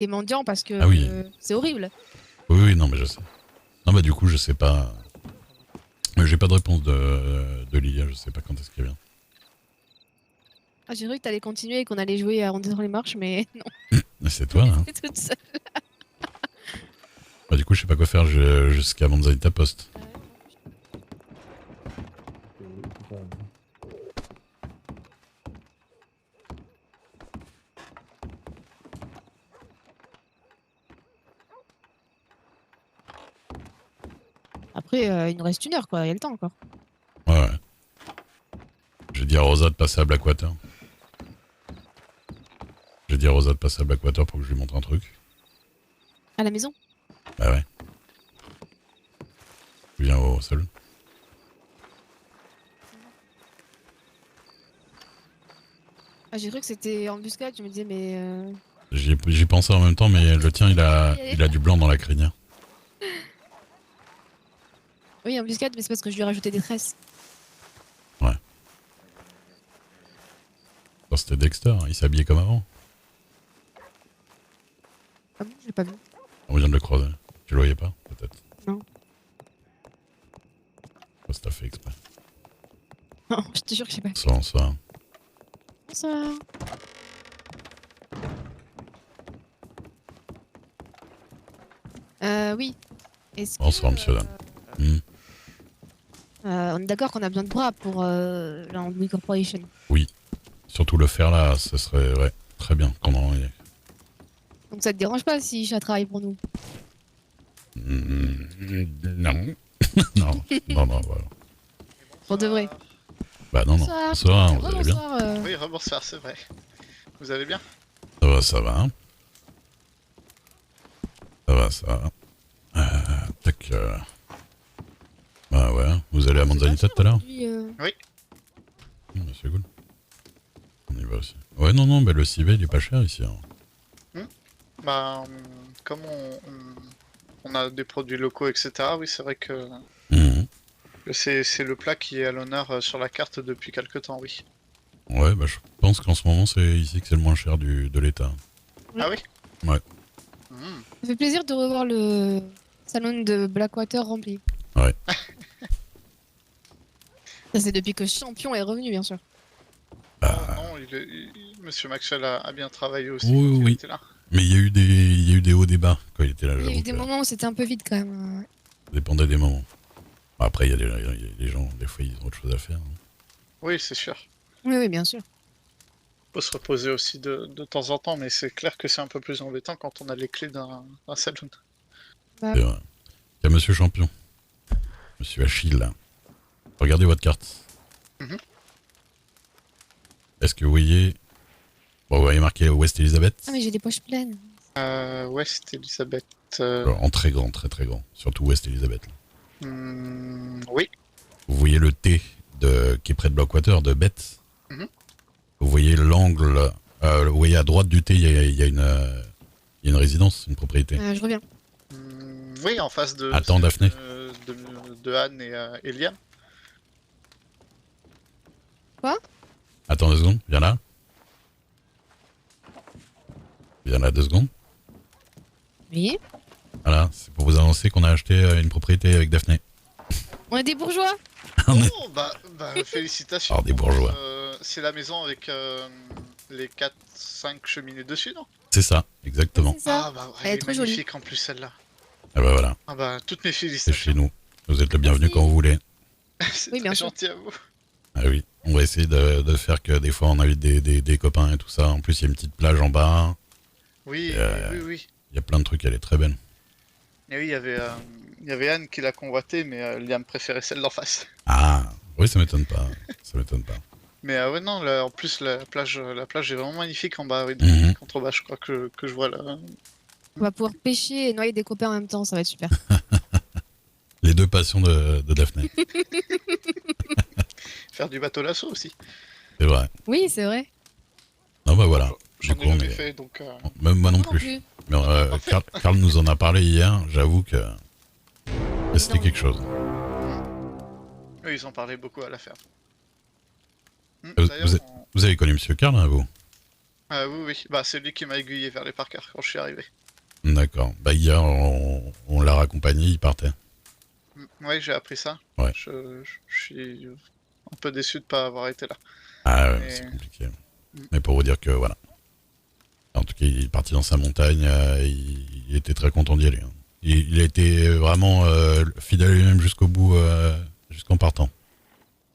des mendiants parce que Ah oui. c'est horrible. Oui, oui, non, mais je sais. Non, bah du coup, je sais pas. J'ai pas de réponse de Lilia, je sais pas quand est-ce qu'elle vient. Ah, j'ai cru que t'allais continuer et qu'on allait jouer à Rentrer dans les marches, mais non, Mais c'est toi, hein. t'es toute seule. Bah du coup, je sais pas quoi faire jusqu'à Manzanita Post. Ah ouais, moi non plus. Après, il nous reste 1 heure, quoi. Il y a le temps encore. Ouais, ouais. J'ai dit à Rosa de passer à Blackwater. J'ai dit à Rosa de passer à Blackwater pour que je lui montre un truc. À la maison? Bah ouais. Tu viens au sol. Ah, j'ai cru que c'était embuscade. Je me disais, mais. J'y pensais en même temps, mais le tien, il a du blanc dans la crinière. Oui, embuscade, mais c'est parce que je lui ai rajouté des tresses. Ouais. Alors, c'était Dexter, il s'habillait comme avant. Ah bon, je l'ai pas vu. On vient de le croiser. Tu le voyais pas, peut-être. Non. Oh, c'est fait exprès. Non, je te jure que je sais pas. Bonsoir. Bonsoir. Oui. Est-ce que. Bonsoir, monsieur Dan. On est d'accord qu'on a besoin de bras pour la Andouille Corporation. Oui. Surtout le faire là, ce serait ouais, très bien qu'on en ait. Donc ça te dérange pas si Chat travaille pour nous? Non. Non, non, non, voilà. Pour de vrai. Bah non, non. Bonsoir. Bonsoir, vous allez bien? Bonsoir. Oui, rebonsoir, c'est vrai. Vous allez bien? Ça va, ça va. Ça va, ça va. Tac. Bah ouais, vous allez à Manzanita tout à l'heure? Oui. Bah, c'est cool. On y va aussi. Ouais, non, non, bah le civet il est pas cher ici. Hein. Bah, comme on a des produits locaux, etc., oui, c'est vrai que Mhm. c'est le plat qui est à l'honneur sur la carte depuis quelques temps, oui. Ouais, bah je pense qu'en ce moment c'est ici que c'est le moins cher de l'État. Oui. Ah oui? Ouais. Ça fait plaisir de revoir le salon de Blackwater rempli. Ouais. Ça, c'est depuis que Champion est revenu, bien sûr. Non, Monsieur Maxwell a bien travaillé aussi Oui, quand il oui. était là. Mais il y a eu des hauts, des bas quand il était là. Il y a eu J'avoue des que moments où c'était un peu vide quand même. ça dépendait des moments. Bah, après, il y a les gens, des fois, ils ont autre chose à faire. Hein. Oui, c'est sûr. Oui, oui, bien sûr. Faut se reposer aussi de temps en temps, mais c'est clair que c'est un peu plus embêtant quand on a les clés d'un saloon. Bah, C'est vrai. Il y a Monsieur Champion, Monsieur Achille. Là. Regardez votre carte. Mhm. Est-ce que vous voyez... Bon, vous voyez marqué West Elizabeth Ah, mais j'ai des poches pleines. West Elizabeth. En très grand, très très grand. Surtout West Elizabeth. Là. Oui. Vous voyez le T qui est près de Blackwater, de Beth. Mhm. Vous voyez l'angle... vous voyez à droite du T, il y a une résidence, une propriété. Je reviens. Oui, en face de... Attends, Daphné. De Anne et Liam. Quoi? Attends 2 secondes, viens là. Viens là 2 secondes. Oui. Voilà, c'est pour vous annoncer qu'on a acheté une propriété avec Daphné. On est des bourgeois. Oh, bah félicitations. Alors, des bourgeois. C'est la maison avec les 4-5 cheminées dessus, non? C'est ça, exactement. C'est ça. Ah bah, Elle est trop jolie. magnifique en plus celle-là. Ah bah voilà, Ah bah, toutes mes c'est félicitations. chez nous. Vous êtes le bienvenu Merci. quand vous voulez. C'est Oui, très bien sûr. gentil à vous. Ah oui, on va essayer de faire que des fois on invite des copains et tout ça. En plus, il y a une petite plage en bas. Oui, oui. Il y a plein de trucs, elle est très belle. Et oui, il y avait Anne qui l'a convoité, mais Liam préférait celle d'en face. Ah, oui, ça m'étonne pas. Ça m'étonne pas. Mais ouais, non, en plus, la plage est vraiment magnifique en bas, oui, Mhm. contrebas, je crois que je vois là. On va pouvoir pêcher et noyer des copains en même temps. Ça va être super. Les deux passions de Daphné. Faire du bateau lasso aussi. C'est vrai. Oui, c'est vrai. Non, bah voilà. J'en Du ai coup, jamais fait, donc... même moi non plus. Mais Karl nous en a parlé hier. J'avoue que c'était quelque chose. Oui, ils en parlaient beaucoup à la ferme. Vous, D'ailleurs, vous avez connu Monsieur Karl, hein, vous? Oui, oui. Bah, c'est lui qui m'a aiguillé vers les Parker quand je suis arrivé. D'accord. Bah hier, on l'a raccompagné, il partait. Oui, j'ai appris ça. Ouais. Je suis un peu déçu de pas avoir été là. Ah ouais, c'est Mais compliqué. Mm. Mais pour vous dire que voilà. En tout cas, il est parti dans sa montagne, il était très content d'y aller, hein. Il a été vraiment fidèle à lui-même jusqu'au bout, jusqu'en partant.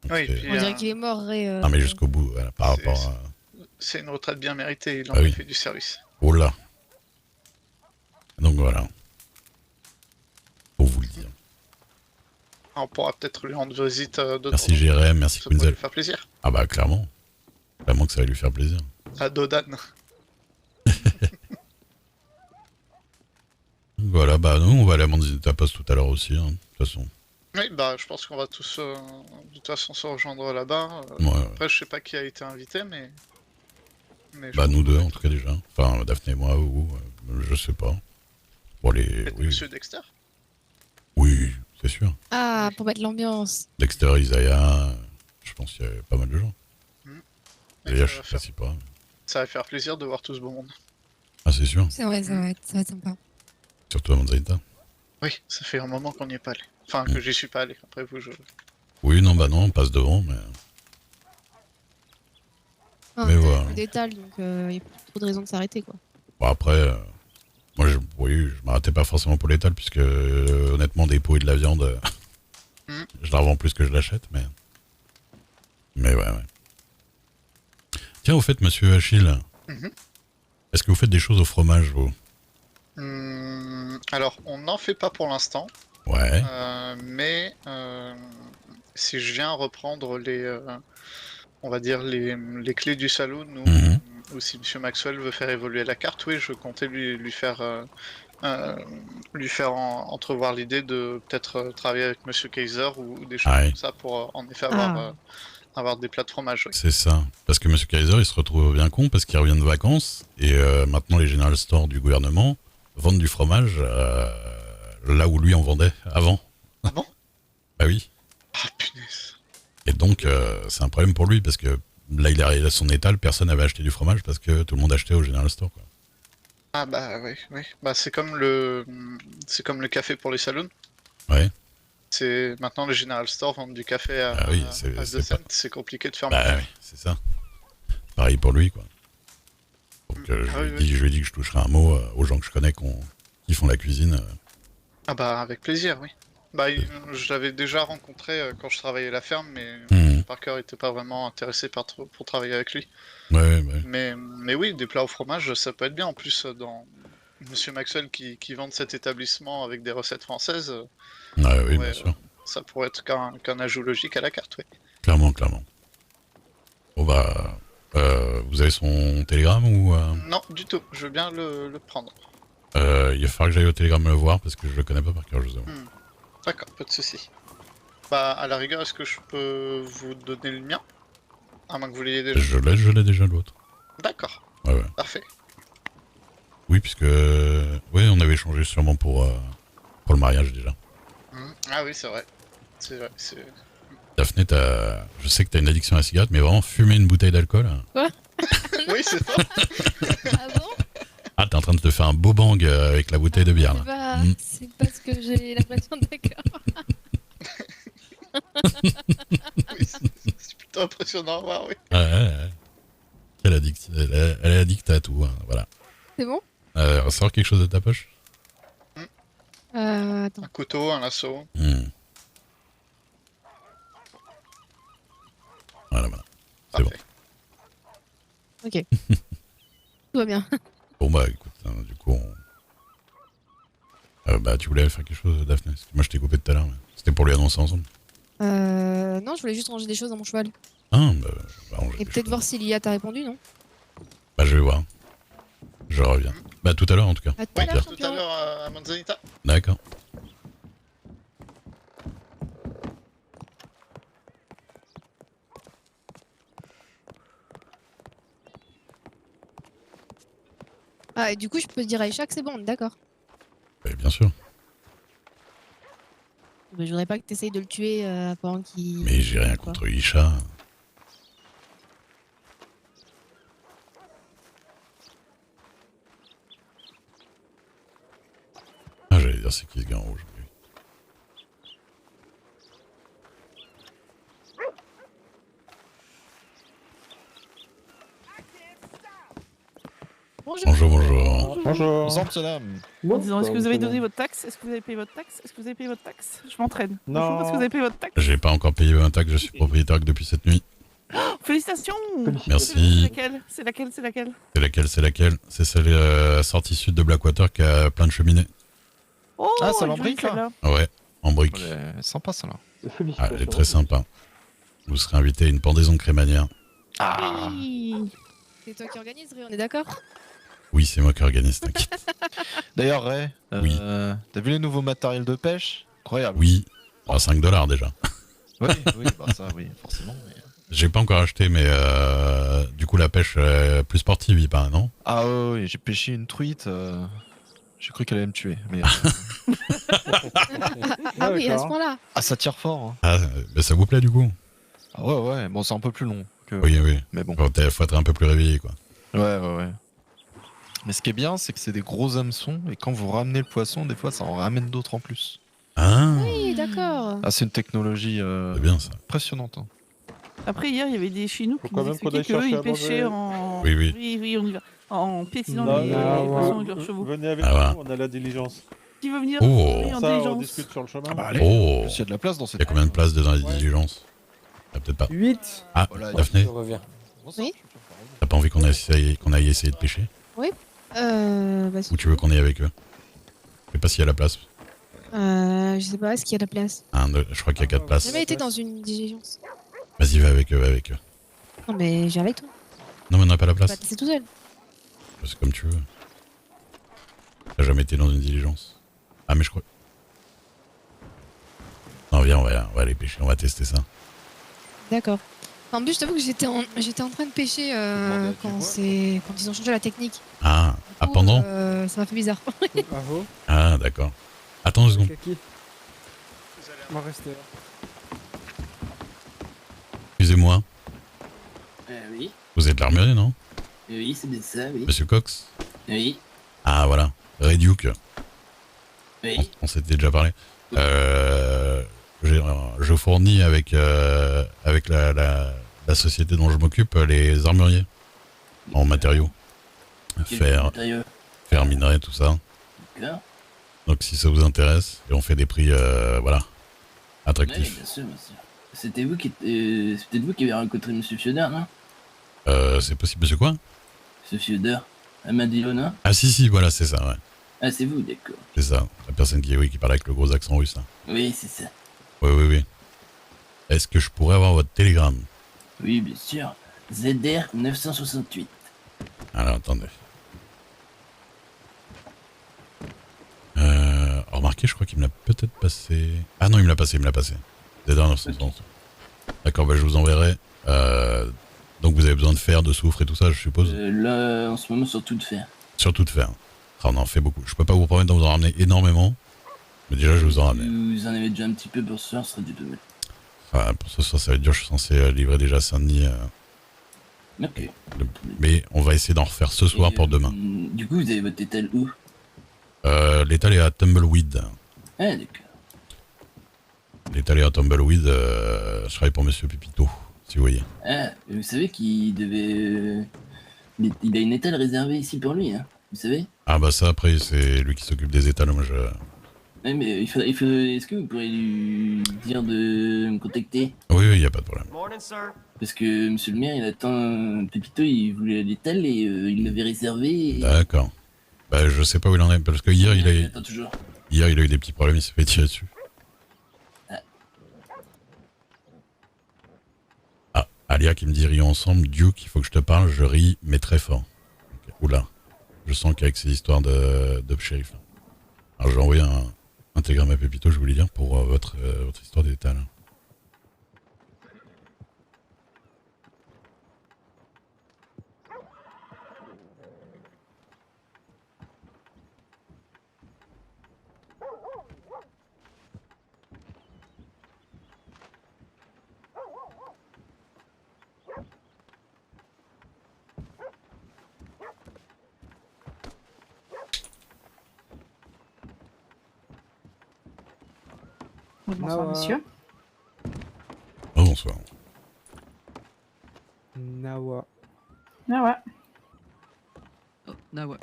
Donc oui, puis On dirait qu'il est mort et. non mais jusqu'au bout, voilà, par rapport à... c'est une retraite bien méritée. Il en Ah a oui. fait du service. Oh là. Donc voilà, pour vous le dire. On pourra peut-être lui rendre visite de temps Merci en temps. Jérém, merci Ça pourrait Quinzel. lui faire plaisir. Ah bah clairement. Clairement que ça va lui faire plaisir. À Dodan. Voilà, bah nous on va aller à Manzini Tapas tout à l'heure aussi, hein, de toute façon. Oui, bah je pense qu'on va tous de toute façon se rejoindre là-bas. Ouais, ouais. Après, je sais pas qui a été invité, mais je Bah pense nous qu'on deux va en tout cas déjà. Enfin Daphné et moi, ou je sais pas. Pour les... peut-être Oui, Monsieur Dexter. oui, c'est sûr. Ah, Oui. pour mettre l'ambiance. Dexter, Isaiah, je pense qu'il y avait pas mal de gens. Et Isaiah, je sais pas si pas. ça va faire plaisir de voir tout ce beau monde. Ah c'est sûr, C'est vrai, ça va être sympa. surtout à Manzanita. Oui, ça fait un moment qu'on n'y est pas allé. Enfin, que j'y suis pas allé. Après vous, Oui, non, bah non, on passe devant, mais... Ah, Mais t'as voilà. un peu d'étal, donc il n'y a pas trop de raison de s'arrêter, quoi. Bon après, moi oui, je m'arrêtais pas forcément pour l'étal, puisque honnêtement, des pots et de la viande, je la revends plus que je l'achète, mais... Mais ouais, ouais. Tiens, au fait, monsieur Achille, Mhm. est-ce que vous faites des choses au fromage, vous? Alors, on n'en fait pas pour l'instant, Ouais. mais si je viens reprendre on va dire les clés du saloon, Mhm. ou si Monsieur Maxwell veut faire évoluer la carte, oui, je comptais euh, lui faire entrevoir l'idée de peut-être travailler avec Monsieur Kaiser ou des choses Ah ouais. comme ça pour en effet Ah. avoir des plats de fromage. Oui. C'est ça. Parce que monsieur Kaiser, il se retrouve bien con parce qu'il revient de vacances et maintenant les General Stores du gouvernement vendent du fromage là où lui en vendait avant. Ah bon? Bah oui. Ah punaise. Et donc c'est un problème pour lui parce que là il arrive à son étal, personne n'avait acheté du fromage parce que tout le monde achetait au General Store, quoi. Ah bah oui, oui. Bah c'est comme le café pour les saloons. Ouais. C'est maintenant les General Store vendent du café Ah oui, à 2 cents. pas... C'est compliqué de faire Bah moins. oui, c'est ça. Pareil pour lui, quoi. Donc Ah oui, oui. je lui ai dit que je toucherai un mot aux gens que je connais qui font la cuisine. Ah bah avec plaisir, oui. Bah je l'avais déjà rencontré quand je travaillais à la ferme, mais Mhm. Parker était pas vraiment intéressé pour travailler avec lui. Ouais, ouais. Mais oui, des plats au fromage, ça peut être bien. En plus, dans Monsieur Maxwell qui vend cet établissement avec des recettes françaises, Ouais, oui, ouais, bien sûr. ça pourrait être qu'un ajout logique à la carte, oui. Clairement, clairement. Bon bah, vous avez son télégramme ou Non, du tout, je veux bien le prendre. il va falloir que j'aille au télégramme le voir parce que je le connais pas par cœur, je vous avoue. D'accord, pas de souci. Bah, à la rigueur, est-ce que je peux vous donner le mien? À moins que vous l'ayez déjà. Je l'ai déjà l'autre. D'accord, Ouais, ouais. parfait. Oui, puisque oui, on avait échangé sûrement pour le mariage déjà. Ah oui, c'est vrai. Daphné, je sais que t'as une addiction à la cigarette, mais vraiment fumer une bouteille d'alcool. Oui, c'est ça. Ah bon? Ah, t'es en train de te faire un beau bang avec la bouteille de bière là. C'est pas ce que j'ai l'impression, d'accord. Oui, c'est plutôt impressionnant à voir, oui. Ouais, ouais, ouais. Quelle addict. Elle est addicte à tout, hein, voilà. C'est bon? Sors quelque chose de ta poche. Attends. Un couteau, un lasso. Voilà, voilà. C'est bon. Parfait. Ok. Tout va bien. Bon bah écoute, hein, du coup bah tu voulais faire quelque chose, Daphné? Parce que moi je t'ai coupé tout à l'heure, mais c'était pour lui annoncer ensemble. Non, je voulais juste ranger des choses dans mon cheval. Ah bah on Et peut-être voir si l'IA t'a répondu, non? Bah je vais voir. Je reviens. Bah tout à l'heure en tout cas. À tout Oui, à l'heure, tout à champion. l'heure à Manzanita. D'accord. Ah, et du coup, je peux dire à Isha que c'est bon, d'accord. Bien sûr. Mais je voudrais pas que t'essayes de le tuer pendant qu'il... Mais j'ai rien contre Isha. dire c'est qui ce gars en rouge. Bonjour. Bonjour, bonjour. Bonjour. Bonsoir, monsieur dame. Bon, En disant, est-ce que vous avez bonjour. donné votre taxe? Est-ce que vous avez payé votre taxe? Est-ce que vous avez payé votre taxe? Je m'entraîne. Non. Bonjour, est-ce que vous avez payé votre taxe? J'ai pas encore payé un taxe, je suis propriétaire que depuis cette nuit. Félicitations! Merci. C'est laquelle? C'est laquelle? C'est laquelle? C'est laquelle? C'est laquelle? C'est celle sortie sud de Blackwater qui a plein de cheminées. Oh, Ah, c'est elle est en jolie, brique, là. celle-là. Ouais, en brique. Elle est sympa, ça, là. Ah, Félicitations. elle est très sympa. Vous serez invité à une pendaison crémaниère. Ah. Oui. C'est toi qui organise, Ré, on est d'accord? Oui, c'est moi qui organise, t'inquiète. D'ailleurs, Ray, Oui. t'as vu les nouveaux matériels de pêche? Incroyable. Oui, à 5 $ déjà. Oui, oui, bah ça, oui, forcément. mais- J'ai pas encore acheté, mais du coup, la pêche plus sportive, il paraît, non? Ah oui, j'ai pêché une truite. J'ai cru qu'elle allait me tuer. Mais, Ah oui, à ce d'accord. point-là. ah, ça tire fort. Hein. Ah, mais ça vous plaît du coup? Ah ouais, ouais. Bon, c'est un peu plus long. Que... Oui, oui. Mais bon. Faut être un peu plus réveillé, quoi. Ouais, ouais, ouais. Mais ce qui est bien, c'est que c'est des gros hameçons. Et quand vous ramenez le poisson, des fois, ça en ramène d'autres en plus. Ah, Oui, d'accord. Ah, c'est une technologie c'est bien ça. impressionnante. Hein. Après, hier, il y avait des chez nous qui Faut quand nous même qu'on aille expliquaient qu'eux, chercher ils à pêchaient manger. en... Oui, oui. Oui, oui, on y va. En piétinant Non, les non, poissons avec leurs chevaux. venez avec Ah, nous, voilà. on a la diligence. Qui veut venir? Oh. Oui, en Ça, on diligence. discute sur le chemin. Ah bah allez, Oh, s'il y a de la place dans il cette... y a combien de places dans les Ouais. diligences? Ah, peut-être pas. 8. Ah, Voilà, Daphné, Je reviens. Oui. t'as pas envie qu'on aille essayer de pêcher? Bah, Ou tu veux qu'on aille avec eux? Je sais pas s'il y a la place. je sais pas, est-ce qu'il y a la place? Je crois qu'il y a 4 J'ai places. jamais été dans une diligence. Vas-y, va avec eux, va avec eux. Non, mais j'ai avec toi. Non, mais on n'a pas la Tu vas place. te laisser tout seul. C'est comme tu veux. T'as jamais été dans une diligence? Ah, mais je crois. Non, viens, on va aller pêcher, on va tester ça. D'accord. En plus, je t'avoue que j'étais en train de pêcher quand ils ont changé la technique. Ah, Du coup, pendant? Ça m'a fait bizarre. Bravo. Ah, d'accord. Attends 2 secondes. Kaki. On va rester là. Excusez-moi, Oui, vous êtes l'armurier, non? oui, c'est bien ça, oui. Monsieur Cox? Oui, Ah, voilà. Ray Duke. oui. On s'était déjà parlé. Je fournis avec la société dont je m'occupe les armuriers en matériaux. Quel Fer, matériau? minerai, tout ça. D'accord. Donc si ça vous intéresse, et on fait des prix, voilà, Oui, attractifs. bien sûr, bien sûr. C'était vous qui, c'est peut-être vous qui avez rencontré Monsieur Fioder, non? C'est possible, monsieur quoi? Monsieur Fioder, Amadillo, non? Ah si, voilà, c'est ça, ouais. Ah, c'est vous, d'accord. C'est ça. La personne qui parle avec le gros accent russe, là. Oui, c'est ça. Oui. Est-ce que je pourrais avoir votre télégramme? Oui, bien sûr. ZR 968. Alors, attendez. Remarquez, je crois qu'il me l'a peut-être passé... Ah non, il me l'a passé. ZR 960. D'accord, bah je vous enverrai. Donc vous avez besoin de fer, de soufre et tout ça, je suppose? Là, en ce moment, surtout de fer. Surtout de fer. Ah, on en fait beaucoup. Je peux pas vous promettre d'en vous en ramener énormément. Mais déjà, je vous en ramène. Vous en avez déjà un petit peu pour ce soir, ce serait du peu. Enfin, pour ce soir, ça va être dur. Je suis censé livrer déjà à Saint-Denis. Ok. Mais on va essayer d'en refaire ce soir Et, pour demain. Du coup, vous avez votre étal où? L'étal est à Tumbleweed. Ah, d'accord. L'étal est à Tumbleweed. Je travaille pour Monsieur Pépito, si vous voyez. Ah, vous savez qu'il devait... il a une étale réservée ici pour lui, hein. Vous savez? Ah bah ça, après, c'est lui qui s'occupe des étals. Moi, je... Ouais, mais est-ce que vous pourrez lui dire de me contacter? Oui, il n'y a pas de problème. Parce que monsieur le maire, il attend Pépito, il voulait l'étal et il l'avait réservé. Et... D'accord. Bah, je sais pas où il en est, parce que hier, Il attend toujours. il a eu des petits problèmes, il s'est fait tirer dessus. Ah, Alia qui me dit rions ensemble, Duke, il faut que je te parle, je ris, mais très fort. Ok. Oula, je sens qu'avec ces histoires de shérif. Là. Alors j'ai envoyé un télégramme à Pépito, je voulais dire, pour votre histoire d'étal. Bonsoir, Nawa. monsieur. Oh, bonsoir. Nawa. Ah ouais. Oh, ah ouais.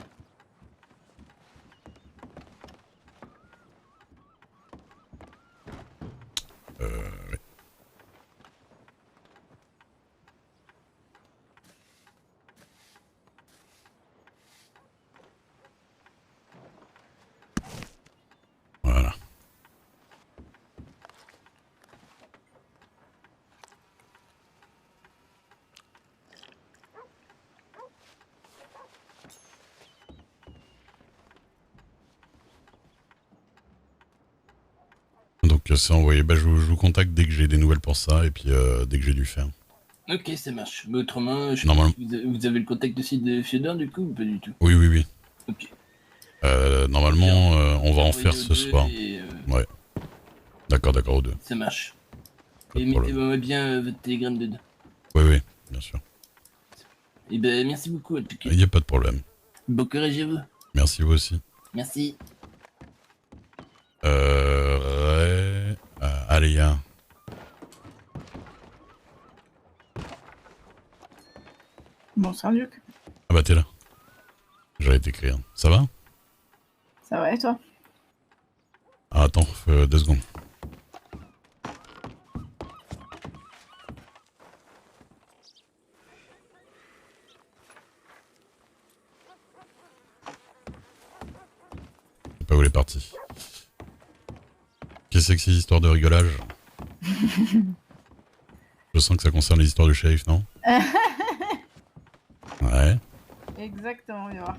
Ouais. Voilà. Donc c'est envoyé. Bah, je vous contacte dès que j'ai des nouvelles pour ça et puis dès que j'ai dû faire. Ok, ça marche. Mais autrement, Normalement. vous avez le contact aussi de Fiodor du coup ou pas du tout? Oui, oui, oui. Ok. Normalement, on va en Envoyez faire aux ce deux soir. et, Ouais. D'accord, d'accord, aux deux. ça marche. Pas de Et problème. mettez-moi bien votre télégramme dedans. Oui, oui, bien sûr. Et ben merci beaucoup en tout cas. Il n'y a pas de problème. Bon courage à vous. Merci vous aussi. Merci. Ouais. Allez, hein. Bonsoir, Duc. Ah bah t'es là. J'allais t'écrire. Ça va? Ça va et toi? Ah, attends, 2 secondes. Je sais pas où elle est partie. Qu'est-ce que c'est que ces histoires de rigolage? Je sens que ça concerne les histoires du shérif, non? Ouais. Exactement, il va voir.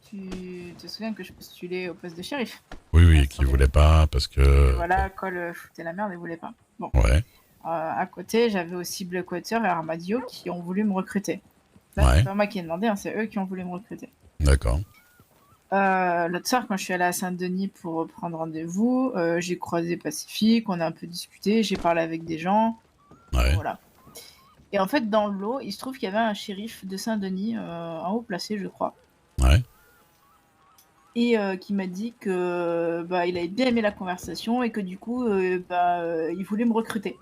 Tu te souviens que je postulais au poste de shérif? Oui, oui, qui voulait pas parce que... Voilà, Cole foutait la merde et voulait pas. Bon. Ouais, À côté, j'avais aussi Blackwater et Armadio qui ont voulu me recruter. Là, Ouais. c'est pas moi qui ai demandé, hein, c'est eux qui ont voulu me recruter. d'accord. L'autre soir, quand je suis allée à Saint-Denis pour prendre rendez-vous, j'ai croisé Pacifique, on a un peu discuté, j'ai parlé avec des gens. Ouais, Voilà. Et en fait, dans le lot, il se trouve qu'il y avait un shérif de Saint-Denis, en haut placé, je crois, ouais. et qui m'a dit que bah, il avait bien aimé la conversation et que du coup, il voulait me recruter.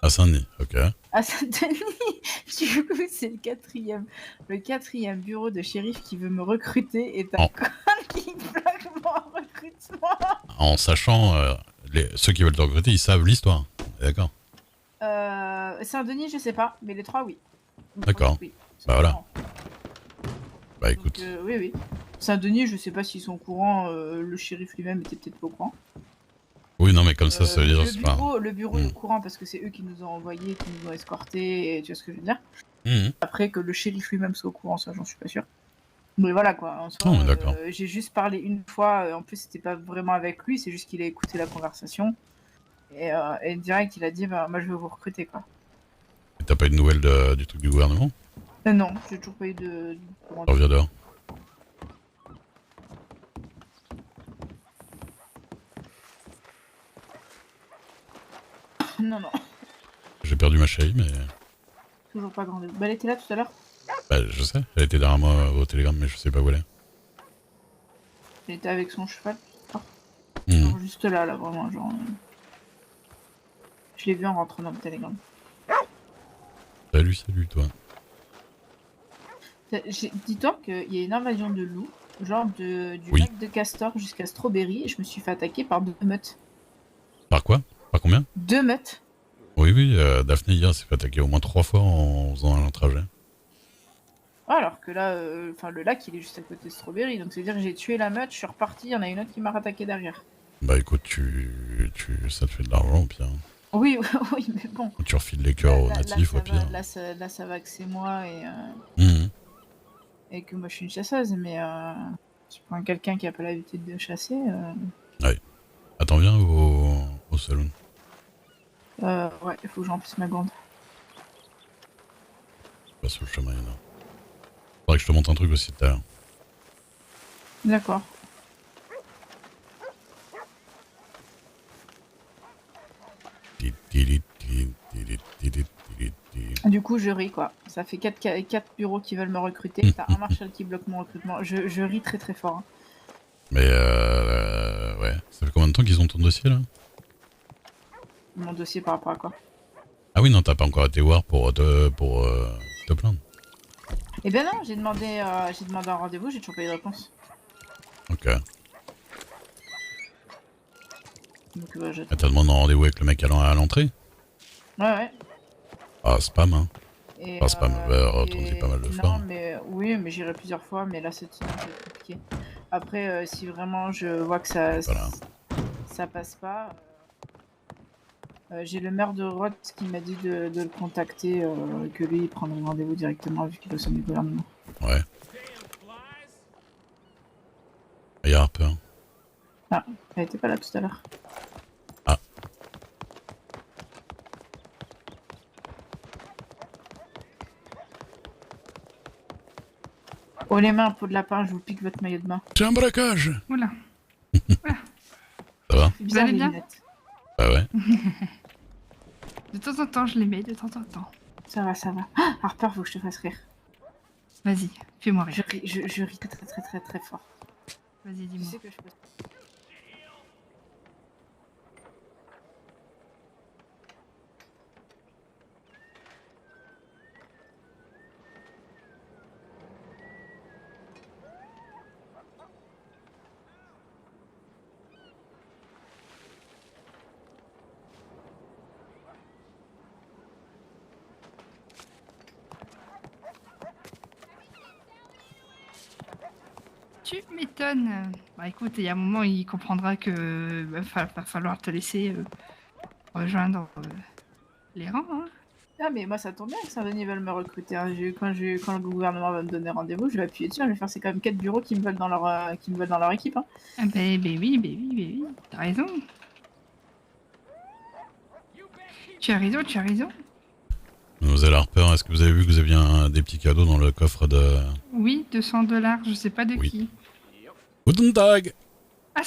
À Saint-Denis, ok. À Saint-Denis, du coup, c'est le quatrième bureau de shérif qui veut me recruter et t'as Oh. con qui bloque mon recrutement. En sachant, ceux qui veulent te recruter, ils savent l'histoire. D'accord. Saint-Denis, je sais pas, mais les trois, oui. D'accord. Oui, Bah voilà. certainement. Bah Donc, écoute, oui, oui. Saint-Denis, je sais pas s'ils sont au courant, le shérif lui-même était peut-être pas au courant. oui, non, mais comme ça, ça veut dire... c'est pas- Le bureau est au Hmm. courant parce que c'est eux qui nous ont envoyés, qui nous ont escortés, et tu vois ce que je veux dire. Mhm. Après que le shérif lui-même soit au courant, ça j'en suis pas sûr. Mais voilà quoi, en soi, Oh, d'accord. j'ai juste parlé une fois, en plus c'était pas vraiment avec lui, c'est juste qu'il a écouté la conversation. Et direct il a dit, bah moi je veux vous recruter quoi. Et t'as pas eu de nouvelles du truc du gouvernement? Non, j'ai toujours pas eu de... Ça revient dehors. Non, non, J'ai perdu ma chérie, mais... toujours pas grandi. Bah elle était là tout à l'heure, Bah je sais, elle était derrière moi au télégramme, mais je sais pas où elle est. elle était avec son cheval. Mhm. Genre juste là, vraiment, genre... Je l'ai vu en rentrant dans le télégramme. Salut, toi. Dis-toi qu'il y a une invasion de loups, genre du Oui. lac de Castor jusqu'à Strawberry, et je me suis fait attaquer par 2 meutes. Par quoi? Par combien? 2 meutes. Oui, oui, Daphné hier s'est fait attaquer au moins 3 fois en faisant un trajet. Alors que là, le lac il est juste à côté de Strawberry, donc c'est-à-dire que j'ai tué la meute, je suis reparti, il y en a une autre qui m'a rattaqué derrière. Bah écoute, ça te fait de l'argent au pire. Oui, oui, mais bon. Tu refiles les cœurs aux natifs au pire. Là, ça va que c'est moi Mhm. et que moi je suis une chasseuse, mais tu prends quelqu'un qui a pas l'habitude de chasser. Attends, viens au salon. Ouais, il faut que je remplisse ma gourde. Pas sur le chemin, il y en a. Faudrait que je te montre un truc aussi tout à l'heure. D'accord. Du coup, je ris, quoi. Ça fait 4 bureaux qui veulent me recruter. T'as un marshal qui bloque mon recrutement. Je ris très très fort. Hein. Mais ouais. Ça fait combien de temps qu'ils ont ton dossier là? Mon dossier par rapport à quoi? Ah oui, non, t'as pas encore été voir pour te plaindre. Eh bien non, j'ai demandé un rendez-vous, j'ai toujours pas eu de réponse. Ok. Donc j'attends. Ah, t'as demandé un rendez-vous avec le mec à l'entrée? Ouais. Ah, spam, hein. Et, Enfin, spam, retourner pas mal de fois. Non, mais oui, mais j'irai plusieurs fois, mais là cette semaine c'est compliqué. Après, si vraiment je vois que ça passe pas, j'ai le maire de Roth qui m'a dit de le contacter, que lui il prendrait rendez-vous directement vu qu'il bosse au gouvernement. Ouais. Il y a Harper. Ah, elle était pas là tout à l'heure. Ah. Oh les mains, peau de lapin, je vous pique votre maillot de bain. C'est un braquage. Oula. Ça va? C'est bizarre, allez les bien lunettes. Bah ouais. De temps en temps, je les mets, de temps en temps. Ça va. Ah, Harper, faut que je te fasse rire. Vas-y, fais-moi Je rire. ris, je ris très fort. Vas-y, Tu dis-moi. sais que je peux... Tu m'étonnes. Bah écoute, il y a un moment, il comprendra que va falloir te laisser rejoindre les rangs. Hein. Ah mais moi ça tombe bien que Saint-Denis veulent me recruter. Hein. Quand le gouvernement va me donner rendez-vous, je vais appuyer dessus. Je vais faire c'est quand même 4 bureaux qui me veulent dans leur équipe. Hein. Ah oui, t'as raison. Tu as raison. Mademoiselle Harper, est-ce que vous avez vu que vous aviez des petits cadeaux dans le coffre de... Oui, $200, je sais pas de Oui. qui. Guten Tag. Ah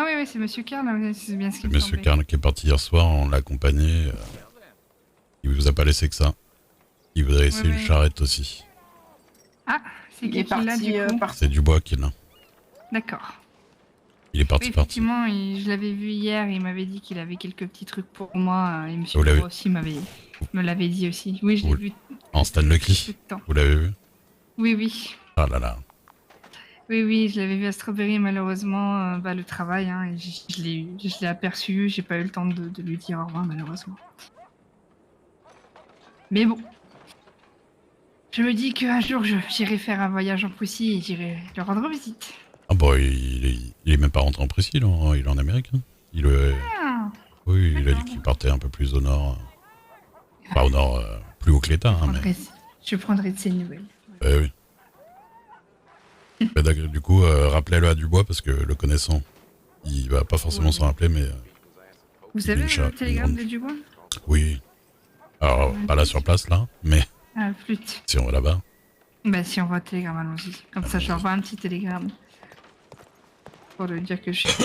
oui, c'est Monsieur Karl, c'est bien ce C'est qu'il me Monsieur semblait. Karl qui est parti hier soir, on l'a accompagné. Il vous a pas laissé que ça. Il vous a laissé une Ouais. charrette aussi. Ah, c'est Il est qui là du coup parti. C'est Dubois qui l'a. D'accord. Il est Oui, parti. effectivement, je l'avais vu hier, il m'avait dit qu'il avait quelques petits trucs pour moi, et Monsieur Vous l'avez- Dubois aussi me l'avait dit aussi. Oui, je l'ai Vous- vu En Stan peu Lucky. de temps. Vous l'avez vu? Oui. Ah là là. Oui, je l'avais vu à Strawberry, malheureusement, le travail, hein, et je l'ai aperçu, j'ai pas eu le temps de lui dire au revoir, malheureusement. Mais bon. Je me dis qu'un jour, j'irai faire un voyage en Prussie et j'irai lui rendre visite. Ah bah il est même pas rentré en Précie, il est en Amérique. Hein. Ah, Oui, il a D'accord. dit qu'il partait un peu plus au nord. Pas au nord, plus haut que l'État. Hein, mais... je prendrai de ses nouvelles. Oui. Bah, du coup, rappelez-le à Dubois parce que le connaissant, il va pas forcément Oui. s'en rappeler, mais Vous avez une le télégramme une de Dubois? oui. Alors, pas là sur place, là, mais Ah, flûte. si on va là-bas. Bah, si on voit un télégramme, allons-y. Comme ça, je leur envoie un petit télégramme. Pour lui dire que je suis.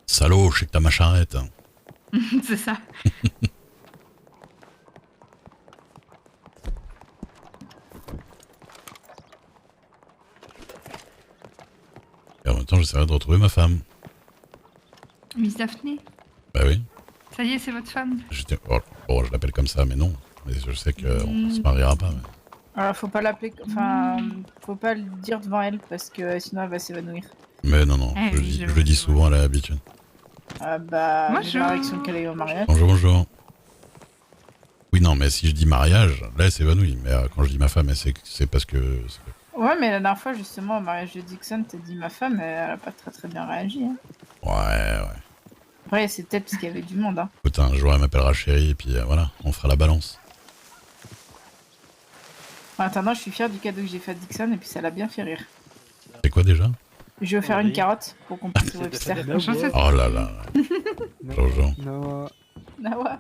Salaud, je sais que t'as ma charrette. C'est ça. Et en même temps, j'essaierai de retrouver ma femme. Miss Daphné, Bah oui. ça y est, c'est votre femme. Bon, je l'appelle comme ça, mais non. Mais je sais qu'on se mariera pas. Mais... Alors faut pas l'appeler, enfin faut pas le dire devant elle parce que sinon elle va s'évanouir. Mais non, Ah je, oui, dis- je je vois, le dis je vois. souvent à l'habitude. Ah bah Bonjour. j'ai la réaction qu'elle a eu au mariage. Bonjour. Oui, non, mais si je dis mariage, là, elle s'évanouit. Mais quand je dis ma femme, c'est parce que... Ouais mais la dernière fois justement au mariage de Dixon t'as dit ma femme elle a pas très bien réagi. Hein. Ouais. Après c'est peut-être parce qu'il y avait du monde. Hein. Écoute, un jour, elle m'appellera chérie, et puis voilà, on fera la balance. En attendant je suis fière du cadeau que j'ai fait à Dixon et puis ça l'a bien fait rire. C'est quoi déjà? Je vais offert une carotte pour compenser Webster. Enchanté. Oh là là. Bonjour. Non, Ah ouais.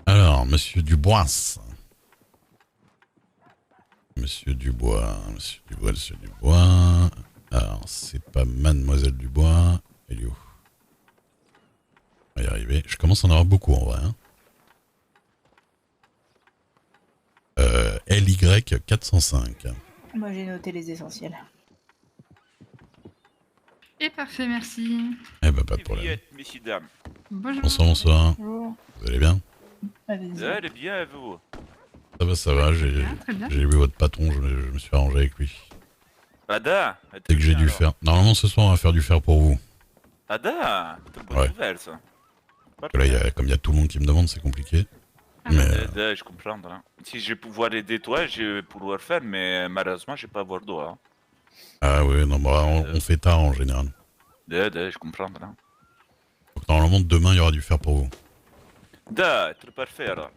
Alors, monsieur Dubois. Monsieur Dubois. Alors, c'est pas mademoiselle Dubois. Elle est où? On va y arriver. Je commence à en avoir beaucoup en vrai. Hein. LY405. Moi, j'ai noté les essentiels. Et parfait, merci. Eh ben, pas de problème. Messieurs, dames. Bonjour. Bonsoir, bonsoir. Bonjour. Vous allez bien? Allez-y. Allez bien, vous. Ça va, j'ai Très bien. vu votre patron, je me suis arrangé avec lui. Ada. C'est que j'ai dû faire... Normalement, ce soir, on va faire du fer pour vous. Ada. C'est une bonne Ouais. nouvelle, ça. Parce que là, comme il y a tout le monde qui me demande, c'est compliqué. Mais Ada, je comprends. Hein. Si je vais pouvoir aider toi, je vais pouvoir faire, mais malheureusement, je vais pas avoir d'eau. Hein. ah oui, non, bah, on fait tard en général. Ada, je comprends. Hein. Donc normalement, demain, il y aura du fer pour vous. Ada, très parfait, alors.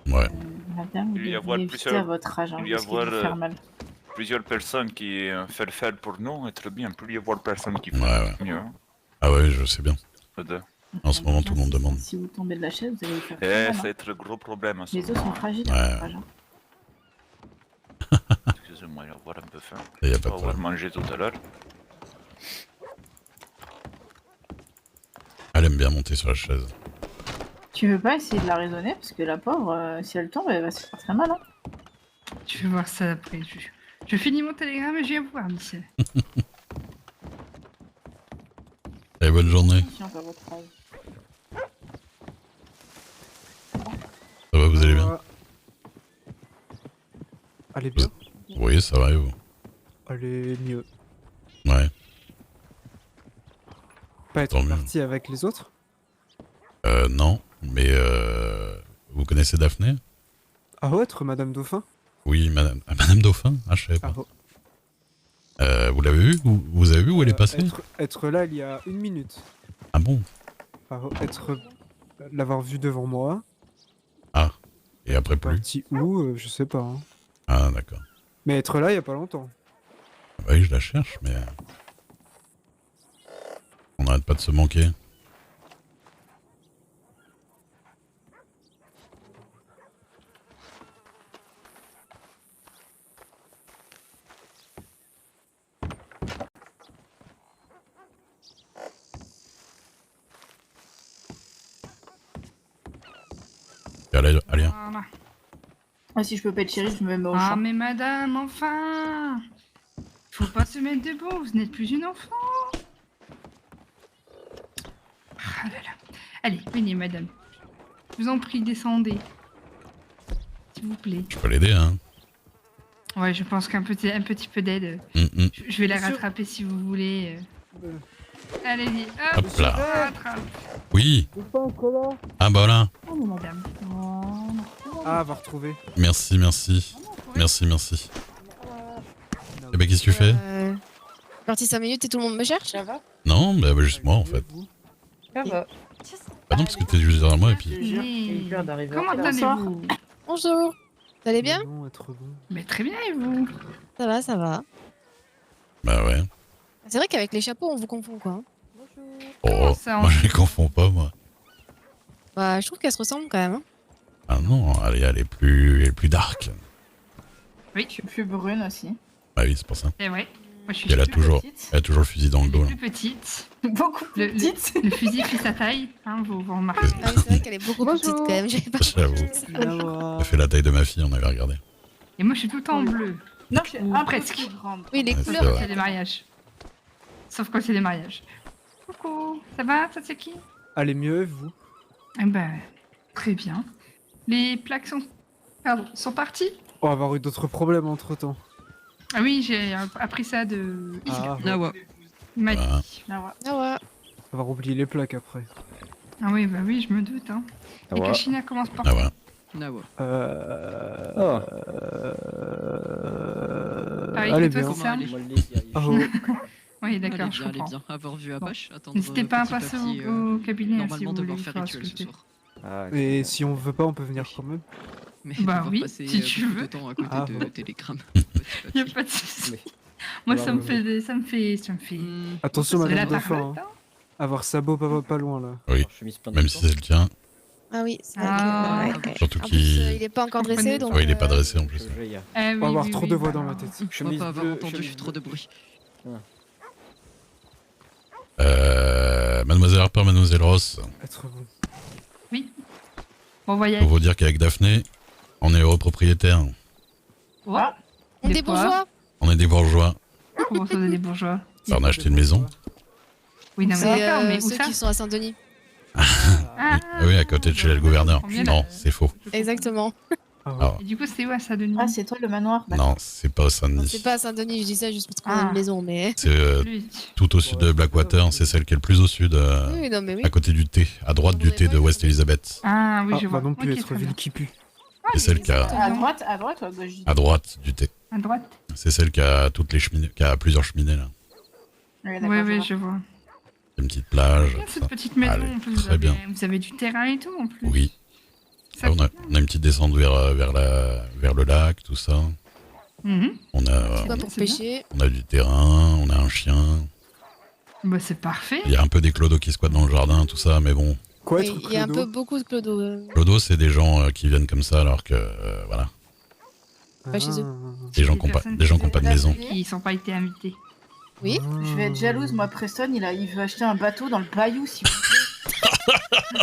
Ouais. Madame, Il y vous avoir devez plusieurs- éviter à votre âge, hein, il y parce qu'il avoir, va faire mal. Plusieurs personnes qui font le faire pour nous, et très bien. Plus il y avoir de personnes qui font, Ouais. mieux. Hein. Ah ouais, je sais bien. Ada. En ce moment, tout le monde demande. Si vous tombez de la chaise, vous allez vous faire Eh, très mal, ça va hein. être un gros problème. En ce Les os sont moment. fragiles Ouais. à votre âge, hein. Excusez-moi, je vais avoir un peu faim. Il n'y a On pas va de avoir problème. mangé tout à l'heure. Elle aime bien monter sur la chaise. Tu veux pas essayer de la raisonner, parce que la pauvre, si elle tombe, elle va se faire très mal, hein. Je vais voir ça après. Je finis mon télégramme et je viens vous voir, monsieur. Allez, bonne journée. Si on fait votre âge. Ça va, vous allez bien? Allez bien. Oui, ça va et vous? Allez mieux. Ouais. Pas être Tant mieux. parti avec les autres? Non, mais vous connaissez Daphné? Ah, autre, Madame Dauphin? Oui, Madame Dauphin? Ah, je savais pas. Ah, oh. Vous l'avez vue? Vous avez vu où elle est passée? Être là il y a 1 minute. Ah bon? Ah, l'avoir vue devant moi. Ah. Et après plus? Parti où? Je sais pas. Hein. Ah, d'accord. Mais être là il y a pas longtemps. Ah bah oui, je la cherche, mais... On n'arrête pas de se manquer. Allez, allez. Voilà. Ah, si je peux pas être chérie, je me mets au Ah, champ. mais madame, enfin! Faut pas se mettre debout, vous n'êtes plus une enfant! Ah là là. Allez, venez, madame. Je vous en prie, descendez. S'il vous plaît. Je peux l'aider, hein. Ouais, je pense qu'un petit peu d'aide. Je vais la rattraper si vous voulez. Allez-y, hop, Hop là. rattrape. Oui. Ah bah voilà. Oh, madame. Ah, va retrouver. Merci, merci. Merci, merci. Eh ben, qu'est-ce que tu fais? Parti 5 minutes et tout le monde me cherche. Ça va? Non, bah juste moi en fait. Ça va. Bah non, parce que t'es juste derrière moi et puis... Mais eu peur d'arriver comment en retard. allez-vous? Bonjour. Vous allez bien? Non, être bon. Mais très bien, et vous? Ça va, ça va. Bah ouais. C'est vrai qu'avec les chapeaux, on vous confond quoi. Hein. Oh, ça, on- moi je les confonds pas, moi. Bah, je trouve qu'elles se ressemblent quand même. Hein. Ah non, elle est plus dark. Oui, Je suis plus brune aussi. Bah oui, c'est pour ça. c'est vrai. Moi, je suis Et elle a plus toujours, petite. elle a toujours le fusil dans le dos. là. plus petite. Beaucoup plus Le- petite. Le fusil fait sa taille, hein, vous remarquez. Ah oui, c'est vrai qu'elle est beaucoup plus petite Bonjour. quand même. J'avais pas J'avoue. Elle fait la taille de ma fille, on avait regardé. Et moi, je suis tout le temps en bleu. Non, je suis Ou un peu presque. plus grande. Oui, les Ouais, couleurs. c'est Sauf vrai. quand il y a des mariages. Sauf quand il y a des mariages. Coucou, ça va, ça c'est qui? Allez mieux, vous? Eh ben, très bien. Les plaques sont parties? On va avoir eu d'autres problèmes entre temps. Ah oui, j'ai appris ça de Isla. Ah, Il m'a dit. Voilà. Ah ouais. Ah ouais. on va avoir oublié les plaques après. Ah oui, bah oui, je me doute. Hein. Et Kashina commence par Ah ouais. Pareil allez que toi, bien. c'est ça? Ah, oh. Oui, d'accord, je comprends. Avoir vu Apache, attendre N'hésitez pas à petit passer papier, au cabinet hein, si normalement vous voulez devoir faire voir rituel ce sculpter. soir. Et si on veut pas, on peut venir quand même. Mais Bah devoir oui, passer, si tu beaucoup veux. de temps à côté Ah, de bon. Telegram. Y a pas de soucis. Moi, ça me fait. Attention, C'est Madame la Dauphin. tarlotte, Hein. Avoir sabot pas loin là. Oui, même si c'est le tien. Ah oui, c'est vrai. Ah. que- ouais. Surtout En plus, qu'il... il est pas encore dressé, donc. Ouais, il est pas dressé en plus. Eh oui, On va avoir oui, trop oui, de voix bah dans ma alors. tête. Je crois pas avoir entendu trop de bruit. Mademoiselle Harper, Mademoiselle Ross, Être bon. Bon voyage. pour vous dire qu'avec Daphné, on est heureux propriétaire. Oh, Ah, On est des quoi bourgeois. On est des bourgeois. Comment ça, on est des bourgeois? Ça, on a acheté une maison. Oui, non, mais C'est d'accord, mais où ceux ça? qui sont à Saint-Denis. Ah, Oui, à côté de chez le gouverneur. Combien Non, de- c'est faux. Exactement. Ah ouais. Alors, Et du coup, c'était où à Saint-Denis? Ah, c'est toi le manoir. non, c'est pas au Non, Saint-Denis. c'est pas à Saint-Denis, je dis ça juste parce qu'on a Ah. une maison, mais. C'est Lui. tout au sud de Blackwater. C'est celle qui est le plus au sud, Oui, non, mais oui. à côté du thé, à droite du thé de West Elizabeth. Ah oui, Ah, je vois. va non plus Ok, être très bien. ville qui pue. C'est celle qui a À droite ou à gauche? à droite du thé. À droite? C'est celle qui a toutes les cheminées, qui a plusieurs cheminées là. Oui, Oui, oui, je vois. Une petite plage. Bien, tout cette ça. petite maison, Allez, en plus, très bien. vous avez du terrain et tout, en plus. Oui. Ça, Ah, on a une petite descente vers le lac, tout ça. Mhm. On a, Quoi pour C'est bien. pêcher? on a du terrain, on a un chien. Bah, c'est parfait. Il y a un peu des clodos qui squattent dans le jardin, tout ça, mais bon. Quoi Oui, être il y a un peu clodo? beaucoup de clodos. Clodos, c'est des gens qui viennent comme ça alors que, voilà, pas chez eux. des gens qui n'ont pas de maison. Qui sont pas été invités. Oui. Je vais être jalouse, moi, Preston, il veut acheter un bateau dans le bayou, s'il vous plaît.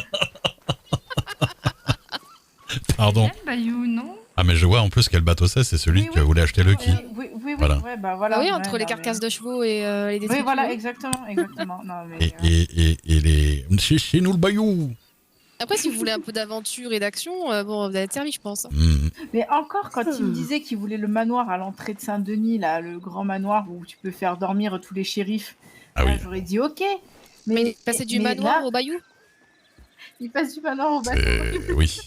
Pardon. Bien, Bayou, non? Ah, mais je vois en plus quel bateau c'est celui Oui, que oui. voulait acheter Lucky. Oui, Voilà. ouais, bah voilà. Ah oui, ouais, entre les non, carcasses mais- de chevaux et les Oui, détritus. voilà, exactement. Non, mais, Et les. C'est chez nous le bayou! Après, si vous voulez un peu d'aventure et d'action, bon, vous allez être servi, je pense. Hmm. mais encore, quand il me disait qu'il voulait le manoir à l'entrée de Saint-Denis, là, le grand manoir où tu peux faire dormir tous les shérifs, Ah là, oui, j'aurais dit ok. Mais il est passé du mais manoir là, au bayou. il passe du manoir au bateau. oui.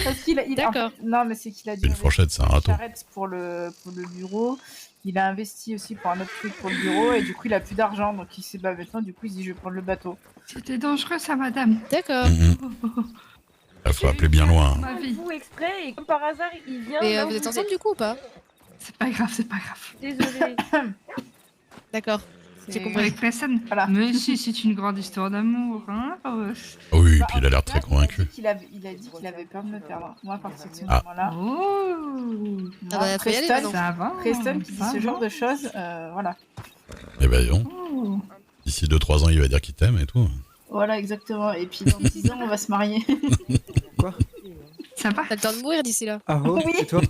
Parce qu'il D'accord. Non, mais c'est qu'il a dû Une fourchette, c'est un râteau. charrette pour le bureau. Il a investi aussi pour un autre truc pour le bureau et du coup il a plus d'argent donc il s'est bah maintenant du coup il se dit je vais prendre le bateau. C'était dangereux, ça, madame. D'accord. Mhm. Il faut appeler bien loin. Ma vie. Vous exprès et comme par hasard il vient. Et là où vous êtes ensemble du coup ou pas? C'est pas grave, c'est pas grave. Désolée. D'accord. J'ai compris. Avec personne. Voilà. Mais si, c'est une grande histoire d'amour, hein. Oui, et puis il a l'air très convaincu. Il a dit qu'il avait peur de me perdre. Moi à partir de ce Ah. moment-là. Oh. Ah bah, faut y aller maintenant. Ça va. Preston qui dit ça ce va. genre de choses, voilà. Eh ben, non. Oh. D'ici 2-3 ans, il va dire qu'il t'aime et tout. Voilà exactement. Et puis dans 10 ans on va se marier. Quoi? Ça va. T'as le temps de mourir d'ici là. Ah oh, Oui. et toi?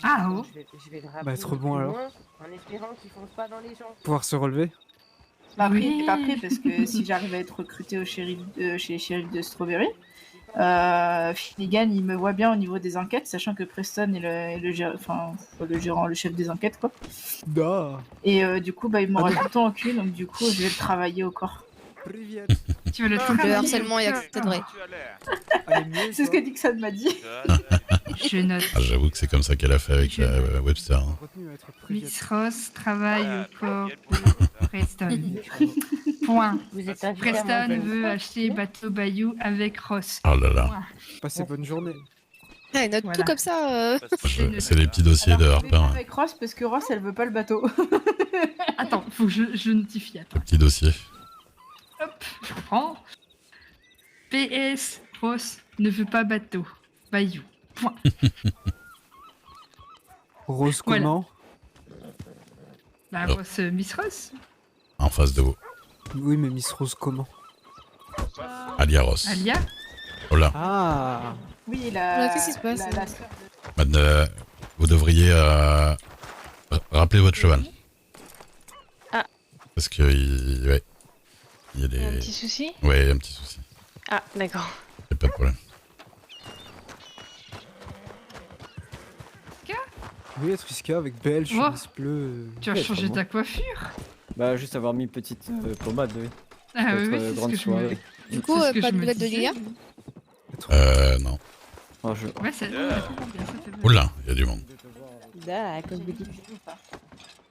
Ah oh. Je vais le rappeler Bah, trop bon, alors. En espérant qu'il fonce pas dans les gens. Pouvoir se relever? Après, Oui. il n'est pas prêt parce que si j'arrive à être recrutée au chez les shérifs de Strawberry, Finnegan il me voit bien au niveau des enquêtes, sachant que Preston est le gérant, le chef des enquêtes quoi. Da. Et du coup bah il m'aura tout le temps au cul donc du coup je vais le travailler au corps. Привет. Tu vas le Le travailler harcèlement est au accéléré. Tu as l'air. Allez, mieux, C'est ce toi que Dixon m'a dit. Je note. Ah, j'avoue que c'est comme ça qu'elle a fait avec Webster. hein. Retenu à être Privet. Miss Ross travaille Ah, au corps Privet. de Preston. Point. Vous êtes invité à Preston manger. veut acheter bateau Bayou avec Ross. Oh là là. Point. Passez bonne journée. Ah, il note Voilà. tout comme ça. C'est les petits dossiers de Alors, je vais Harper. pas hein. avec Ross parce que Ross elle veut pas le bateau. Attends, faut que je notifie. Attends. Les petits dossiers. Hop, je reprends. PS, Ross ne veut pas bateau. Bayou. Point. Rose Voilà. comment? La Oh. Ross, Miss Ross. En face de vous. Oui, mais Miss Rose comment? Alia Ross. Alia. Oh là. Ah. Oui Qu'est-ce qui se passe la sœur de- Madame, vous devriez rappeler votre cheval. Ah. Parce que ouais, il y a des. Un petit souci? Ouais, un petit souci. Ah, d'accord. Y a pas de problème. Oui, Triska avec belle Oh. chemise bleue. Tu as Ouais, changé vraiment. ta coiffure? Bah, juste avoir mis petite pommade, oui. Ah oui, Notre, oui, c'est ce grande que je soirée. me... Du coup, c'est ce que pas je de me nouvelles de disais. Lilia? Non. Oh, je... Ouais, ça fait bien, ça fait bien. Oula, il y a du monde. D'accord, vous dites.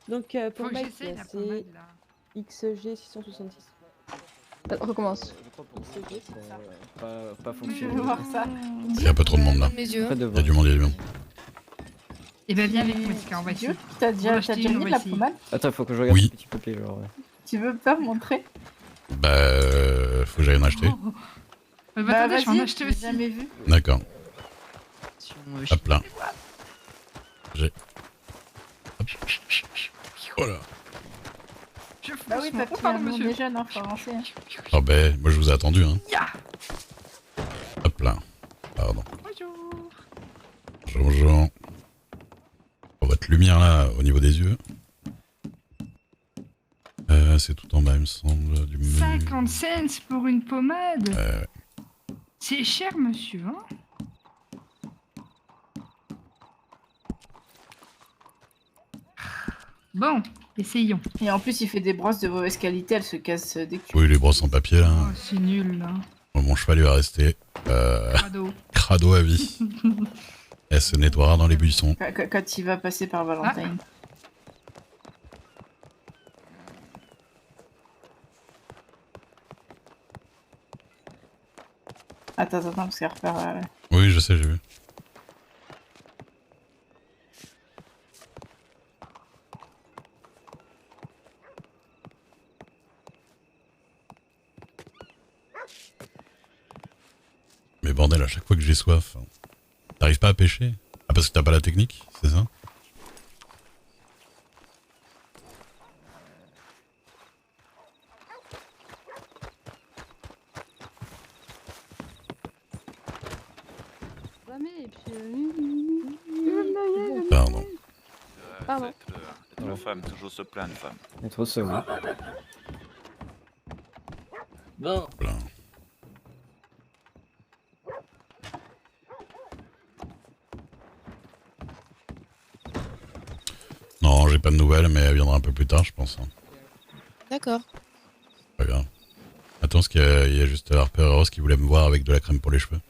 Donc Faut pour que Mike, j'essaye la c'est pommade, là. XG 666. Recommence. XG, c'est ça. pas Je fonctionné. veux voir ça. Il y a pas trop de monde là. Mes yeux. Pas de Il y a du monde, il y a du monde. Eh ben viens avec moi, Tika, on va essayer. T'as On déjà, va t'as acheter déjà une, on mis va de la essayer. pommade? Attends, faut que je regarde Oui. ce petit papier, genre. Tu veux pas me montrer? Bah, faut que j'aille en acheter. Oh, oh. Bah, attendez, je vais en acheter j'ai aussi. jamais vu. D'accord. Je Hop là. J'ai. Hop. Oh là. Je Bah oui, fonce mon- papy, Oh, pardon, on monsieur. est jeune, hein, faut avancer. hein. Oh ben, moi je vous ai attendu, hein. Ya. Hop là. Pardon. Bonjour. Bonjour. cette lumière là au niveau des yeux. C'est tout en bas, il me semble, du menu. 50 cents pour une pommade. C'est cher, monsieur. Hein. Bon, essayons. Et en plus, il fait des brosses de mauvaise qualité, elles se cassent dès que tu... Oui, les brosses en papier là. Oh, c'est nul, là. Bon, mon cheval il va rester Crado. crado à vie. Elle se nettoiera dans les buissons. Quand il va passer par Valentine. Attends, parce qu'elle repart... Oui, je sais, j'ai vu. Mais bordel, à chaque fois que j'ai soif, t'arrives pas à pêcher? Ah, parce que t'as pas la technique, c'est ça? Pardon. Pardon. La femme, toujours se plaindre, femme. Être seul, oui. Bon. Voilà. Non, j'ai pas de nouvelles, mais elle viendra un peu plus tard, je pense. D'accord. Pas grave. Attends, parce qu'il y a juste Harper et Rose qui voulaient me voir avec de la crème pour les cheveux.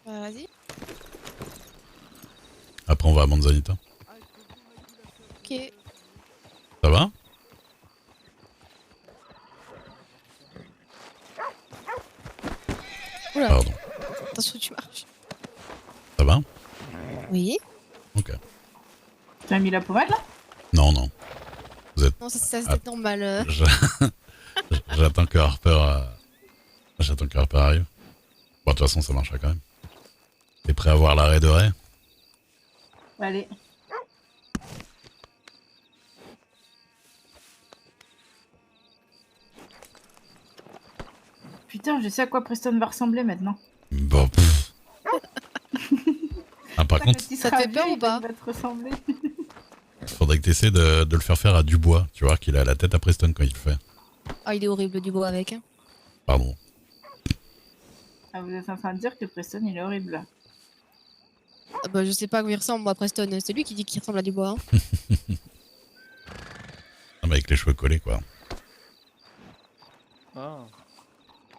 Vas-y. Après, on va à Manzanita. Ok. Ça va? Oula. Pardon. Attention, tu marches. Ça va? Oui. Ok. Tu as mis la pommade là? Non, non. Vous êtes... Non, ça c'est normal. J'attends que Harper... J'attends que Harper arrive. Bon, de toute façon, ça marchera quand même. T'es prêt à voir l'arrêt de Ray? Allez. Putain, je sais à quoi Preston va ressembler maintenant. Bon, pff. Ah, par contre, Ça te fait peur ou pas? Il va te ressembler. faudrait que t'essaies de le faire à Dubois. Tu vois qu'il a la tête à Preston quand il le fait. Ah, il est horrible du bois avec. Hein. Pardon. Ah, vous êtes en train de dire que Preston il est horrible. Ah bah, je sais pas à quoi il ressemble, moi, Preston. C'est lui qui dit qu'il ressemble à du bois. Hein. Ah, mais avec les cheveux collés, quoi. Ah.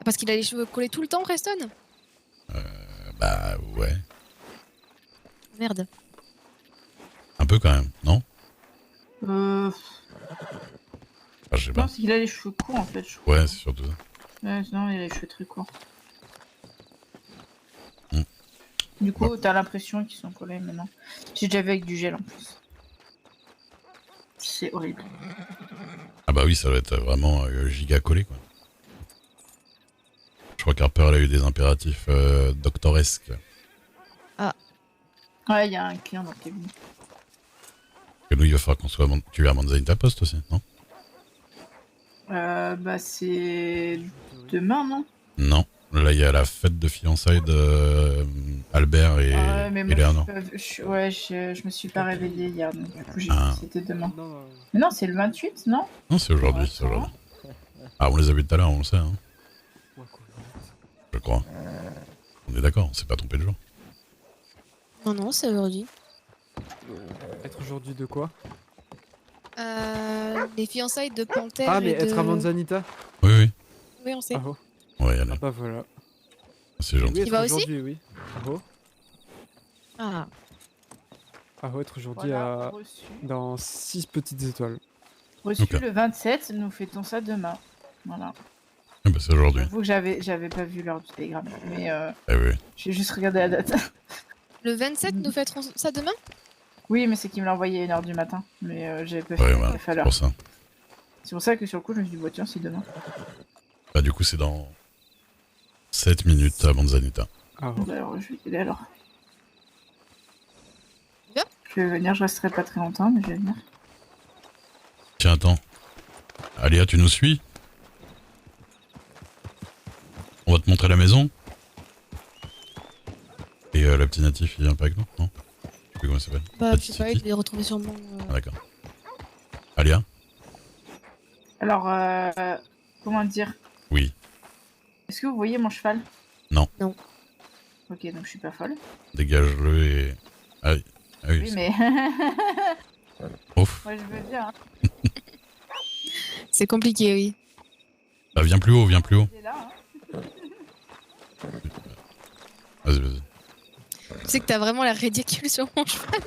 Parce qu'il a les cheveux collés tout le temps, Preston? Bah, ouais. Merde. Un peu quand même, non? Euh... Enfin, je sais pas. Non, c'est qu'il a les cheveux courts en fait, je crois. Ouais, c'est surtout ça. Ouais, non, il a les cheveux très courts. Mm. Du coup, t'as l'impression qu'ils sont collés maintenant. J'ai déjà vu avec du gel en plus. C'est horrible. Ah bah oui, ça doit être vraiment giga collé, quoi. Je crois qu'Harper elle a eu des impératifs doctoresques. Ah. Ouais, il y a un client dans le cabinet. Et nous, il va falloir qu'on soit... Tu vas à Manzanita Post aussi, non? Bah c'est... demain, non? Non. Là, il y a la fête de fiançailles de Albert et, Ouais, mais et moi, Léonore. je me suis pas réveillée hier, donc du coup j'ai Ah. dit que c'était demain. Mais non, c'est le 28, non? Non, c'est aujourd'hui, c'est aujourd'hui. Ah, on les a vus tout à l'heure, on le sait, hein. Je crois. On est d'accord, on s'est pas trompé de jour. Non, non, c'est aujourd'hui. Être aujourd'hui de quoi? Les fiançailles de Panthère. Ah, mais et de... être à Manzanita? Oui, oui. Oui, on sait. Ah oh. On va y aller. Ah bah voilà. C'est gentil. Oui, Tu vas être aussi? aujourd'hui, oui. Ah oh. Ah. Ah oh, être aujourd'hui Voilà, à... reçu. dans 6 petites étoiles. Reçu Ok. le 27, nous fêtons ça demain. Voilà. Ah bah c'est aujourd'hui. J'avoue que j'avais pas vu l'heure du télégramme, mais Eh oui. j'ai juste regardé la date. Le 27, nous fêterons ça demain? Oui, mais c'est qu'il me l'a envoyé à 1h du matin, mais j'avais pas Ouais, fait voilà, gaffe à c'est l'heure. pour ça. C'est pour ça que sur le coup, je me suis dit, bah, tiens, c'est demain. Bah du coup, c'est dans 7 minutes à Manzanita. Ah oh. Bah, alors, je vais y aller alors. Bien. Je vais venir, je resterai pas très longtemps, mais je vais venir. Tiens, attends. Aléa, tu nous suis? On va te montrer la maison. Et le petit natif, il vient pas avec nous? Non? sais plus comment ça s'appelle. Bah, Petite je sais pas, City. il devait retrouver sûrement. Ah, d'accord. Alia? Alors, comment dire? Oui. Est-ce que vous voyez mon cheval? Non. Non. Ok, donc je suis pas folle. Dégage-le et... Ah oui. Ah oui. Oui, mais... Ouf. Moi, je veux bien. Hein. C'est compliqué, oui. Bah, viens plus haut, viens plus haut. Il est là, hein. Vas-y, vas-y. Tu sais que t'as vraiment l'air ridicule sur mon cheval.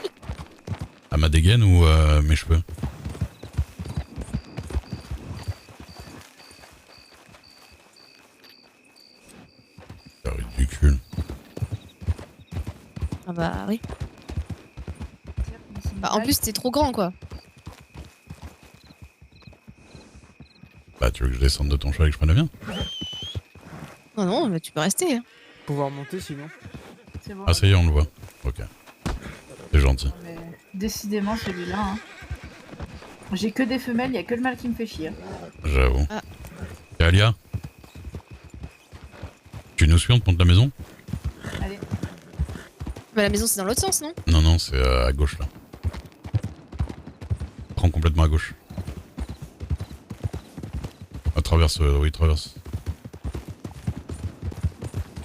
À ma dégaine ou mes cheveux? C'est ridicule. Ah bah oui. Bah, en plus, t'es trop grand, quoi. Bah, tu veux que je descende de ton cheval et que je prenne le mien? Non, non, mais tu peux rester. Hein. Pouvoir monter sinon. C'est bon. Ah, ça y est, on le voit. Ok. C'est gentil. Mais décidément, celui-là. Hein. J'ai que des femelles, il y a que le mâle qui me fait chier. Hein. J'avoue. Ah. Et Alia? Tu nous suis, on te monte la maison? Allez. Bah, la maison, c'est dans l'autre sens, non? Non, non, c'est à gauche là. Prends complètement à gauche. Traverse, oui, traverse.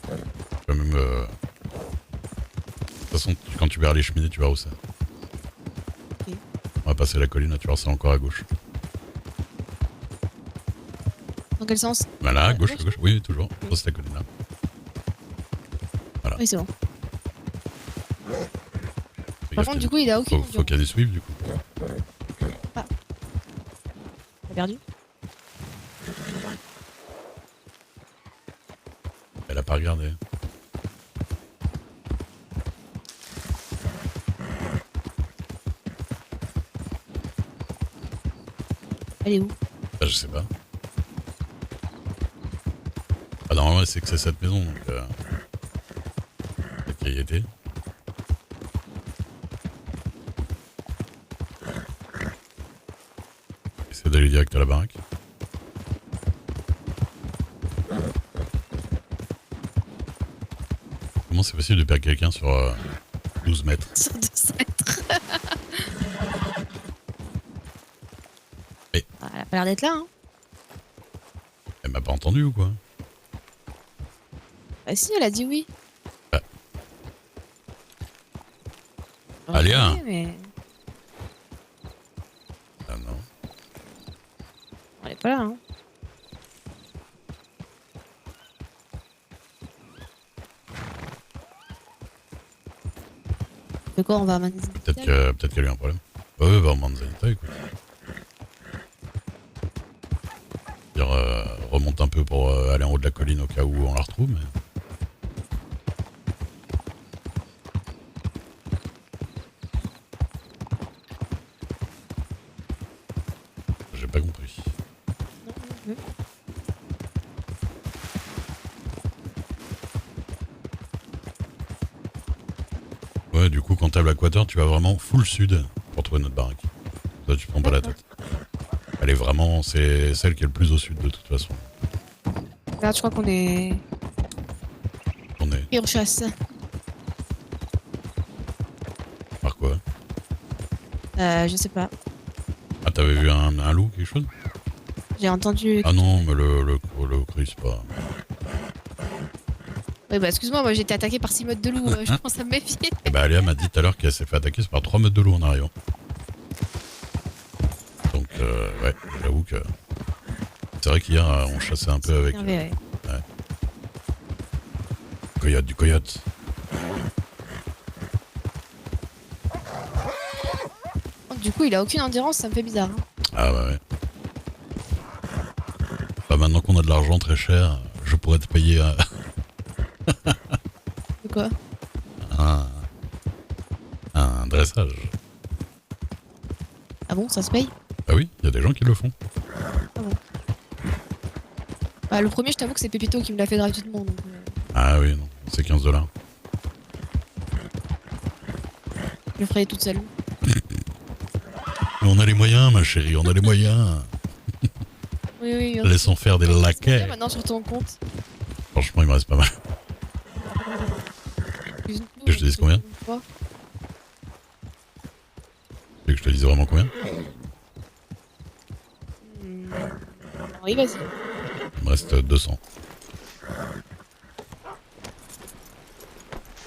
Tu vas même. De toute façon, quand tu verras les cheminées, tu verras où c'est. Ok. On va passer la colline, là, tu verras, c'est encore à gauche. Dans quel sens? Bah là, à gauche, à gauche. Oui, toujours. Ça, c'est la colline là. Voilà. Oui, c'est bon. Fais Par gaffe, contre, du coup, il a aucune. faut qu'elle y suive, du coup. T'as perdu? Elle a pas regardé. Elle est où? Bah, je sais pas. Ah, normalement, c'est que c'est cette maison, donc. Peut-être qu'elle y était. Essaie d'aller direct à la baraque. Comment c'est possible de perdre quelqu'un sur 12 mètres? Sur 2 mètres. Et... Ah, elle a pas l'air d'être là, hein. Elle m'a pas entendu ou quoi? Bah si, elle a dit oui. Bah. Alors, Alia. je sais, mais... Ah non. Elle est pas là, hein. De quoi on va à Manzanita? Peut-être qu'elle a eu un problème. Ouais, va au Manzanita, écoute. Dire, remonte un peu pour aller en haut de la colline au cas où on la retrouve, mais... J'ai pas compris. Ouais, du coup, quand t'as l'Aquator, tu vas vraiment full sud pour trouver notre baraque. Là, tu prends pas la tête. Elle est vraiment... C'est celle qui est le plus au sud, de toute façon. Là, je crois qu'on est... On est... Et on chasse. Par quoi? Je sais pas. Ah, t'avais vu un loup, quelque chose? J'ai entendu... Ah non, mais le cru, c'est pas... Oui, bah excuse-moi, moi j'ai été attaqué par 6 meutes de loup, je pense à me méfier. Et bah Alia m'a dit tout à l'heure qu'elle s'est fait attaquer par 3 meutes de loup en arrivant. Donc ouais, j'avoue que... C'est vrai qu'hier on chassait un peu avec... Ouais. Coyote, du coyote. Du coup, il a aucune endurance, ça me fait bizarre. Hein. Ah bah ouais. Bah maintenant qu'on a de l'argent très cher, je pourrais te payer De quoi? un dressage. Ah bon, ça se paye? Ah oui, il y a des gens qui le font. Ah bon. Bah le premier, je t'avoue que c'est Pépito qui me l'a fait gratuitement. Donc, Ah oui, non, c'est 15 $. je le ferai toute seule. On a les moyens, ma chérie, on a les moyens. Oui, oui. Laissons faire des laquais. Maintenant sur ton compte. Franchement, il me reste pas mal. Et je te dis combien? que je te dise vraiment combien? Oui, vas-y. Il me reste 200.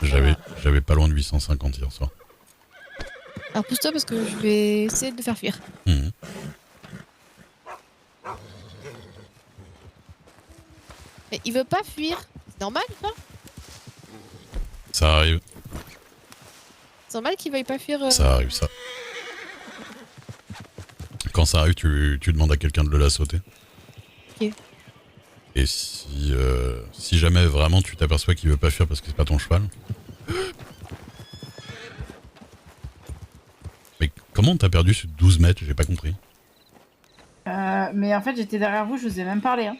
J'avais pas loin de 850 hier soir. Alors pousse-toi parce que je vais essayer de le faire fuir. Mhm. Mais il veut pas fuir. C'est normal, ça? Ça arrive, C'est normal qu'il veuille pas fuir. ça arrive, ça. Quand ça arrive, tu demandes à quelqu'un de le la sauter. Ok. Et si jamais vraiment tu t'aperçois qu'il veut pas fuir parce que c'est pas ton cheval. Mais comment t'as perdu ce 12 mètres? J'ai pas compris. Mais en fait, j'étais derrière vous, je vous ai même parlé. Hein.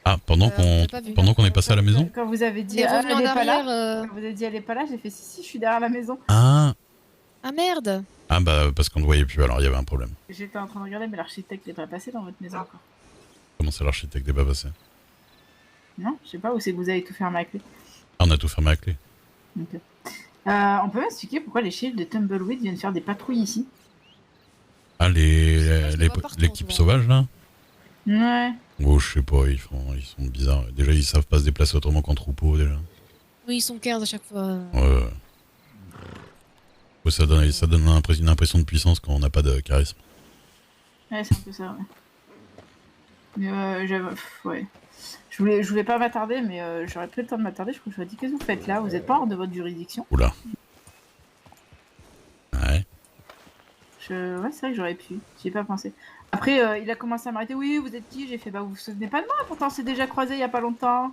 Ah, pendant qu'on est passé à la maison? Quand vous avez dit Et ah, revenu elle en est pas arrière. là, quand vous avez dit elle est pas là, j'ai fait si, je suis derrière la maison. Ah merde. Ah bah parce qu'on ne voyait plus, alors il y avait un problème. J'étais en train de regarder, mais l'architecte n'est pas passé dans votre maison encore. Comment ça l'architecte n'est pas passé? Non, je sais pas, où c'est que vous avez tout fermé à clé. Ah, on a tout fermé à clé. Okay. On peut m'expliquer pourquoi les shérifs de Tumbleweed viennent faire des patrouilles ici? Ah, l'équipe sauvage là? Ouais. Oh, je sais pas, ils sont bizarres. Déjà, ils savent pas se déplacer autrement qu'en troupeau, déjà. Oui, ils sont 15 à chaque fois. Ouais. Ouais, ça donne une impression de puissance quand on n'a pas de charisme. Ouais, c'est un peu ça, ouais. Mais ouais. Je voulais pas m'attarder, mais j'aurais pris le temps de m'attarder. Je crois que je me dis, qu'est-ce que vous faites là? Vous êtes pas hors de votre juridiction? Oula. Ouais. Ouais, c'est vrai que j'aurais pu. J'y ai pas pensé. Après, il a commencé à m'arrêter. Oui, vous êtes qui? J'ai fait, bah vous vous souvenez pas de moi? Pourtant, on s'est déjà croisé il y a pas longtemps.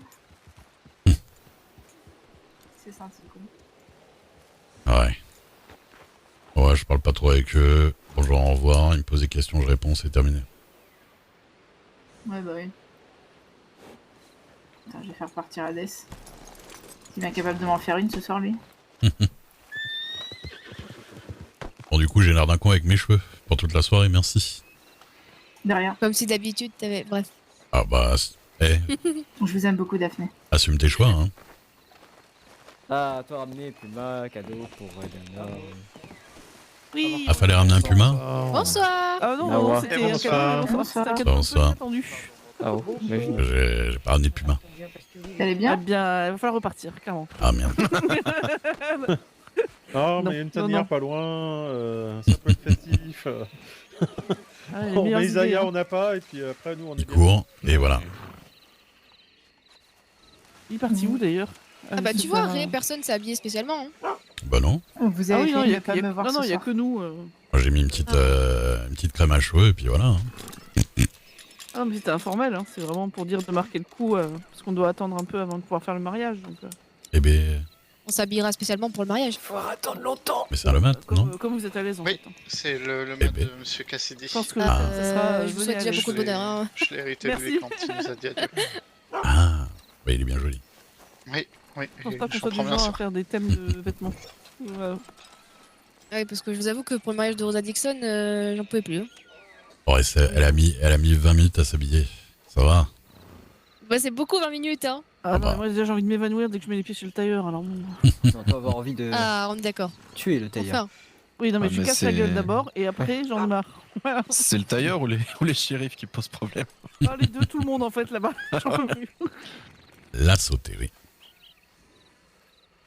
C'est senti, quoi. Ouais. Ouais, je parle pas trop avec eux. Bonjour, au revoir. Ils me posent des questions, je réponds, c'est terminé. Ouais, bah oui. Attends, je vais faire partir Hades. Il est bien capable de m'en faire une ce soir, lui. Bon, du coup, j'ai l'air d'un con avec mes cheveux. Pour toute la soirée, merci. De rien. Comme si d'habitude t'avais. Bref. Ah bah, Je vous aime beaucoup, Daphné. assume tes choix, hein. Ah, toi ramener Puma, cadeau pour Diana. Oui. Ah, fallait ramener un puma? Bonsoir. Ah non, Bonsoir. c'était un cadeau. C'était un cadeau Bonsoir. attendu. Ah oh, imagine. J'ai pas ramené de puma. T'allais Eh bien? bien, il va falloir repartir, clairement. Ah merde. Non, mais une tanière pas loin, ça peut être festif. Ah, les On meilleures met idées, Isaiah, hein. on n'a pas, et puis après nous on est Il bien. court, et voilà. Il est parti où d'ailleurs? Ah bah tu vois, Ré, personne s'est habillé spécialement. Hein. Bah non. Vous Ah avez oui, fait non, il y a, pas me voir non, ce il y a soir. que nous. Moi, j'ai mis une petite crème à cheveux, et puis voilà. hein. Ah, mais c'était informel, hein. C'est vraiment pour dire de marquer le coup, parce qu'on doit attendre un peu avant de pouvoir faire le mariage. Donc, Eh ben, On s'habillera spécialement pour le mariage. faut attendre longtemps. mais c'est un le mat, non? Comme vous êtes à l'aise en Oui, fait. hein. c'est le Eh mode ben. de Monsieur Cassidy. Je pense que Ah. ça sera. Je vous venez souhaite à déjà l'aise. beaucoup de bonheur. Hein. Je l'ai hérité de lui Merci. quand il nous a dit adieu. Ah, bah il est bien joli. Oui, Je pense pas qu'on j'en soit prends du bien genre à soin. faire des thèmes de vêtements. Voilà. Ouais, parce que je vous avoue que pour le mariage de Rosa Dixon, j'en pouvais plus. Hein. Ouais, elle a mis 20 minutes à s'habiller. Ça va? Bah c'est beaucoup 20 minutes, hein. Ah, non, moi déjà j'ai envie de m'évanouir dès que je mets les pieds chez le tailleur, alors bon. On va avoir envie de Ah, on est d'accord. tuer le tailleur. Enfin. Oui, non, mais Ouais, je mais casse la c'est- gueule d'abord et après j'en ai marre. Voilà. C'est le tailleur ou les shérifs qui posent problème? Ah, les deux, tout le monde en fait là-bas. J'en peux plus. La sauter, oui.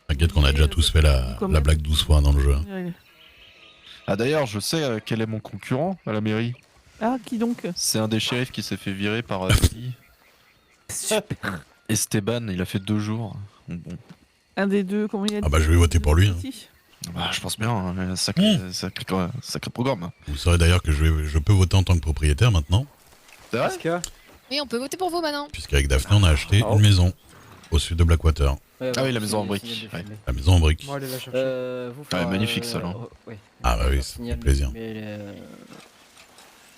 T'inquiète qu'on a déjà tous fait la Combien blague 12 fois dans le jeu. Ouais. Ah d'ailleurs, je sais quel est mon concurrent à la mairie. Ah, qui donc? C'est un des shérifs qui s'est fait virer par Super. Esteban, il a fait 2 jours. Bon. Un des deux, comment il a dit? Ah bah je vais voter pour lui. hein. Bah, je pense bien, hein, sacré programme. Vous saurez d'ailleurs que je peux voter en tant que propriétaire maintenant, C'est vrai? Parce que... Oui, on peut voter pour vous maintenant. puisqu'avec Daphné on a acheté Oh. une maison au sud de Blackwater. Ah oui, la maison en briques. Ouais. La maison en briques. Moi, allez la chercher. vous faire, magnifique, ça, là. ouais. Ah bah oui, Faire ça signaler, fait plaisir. mais,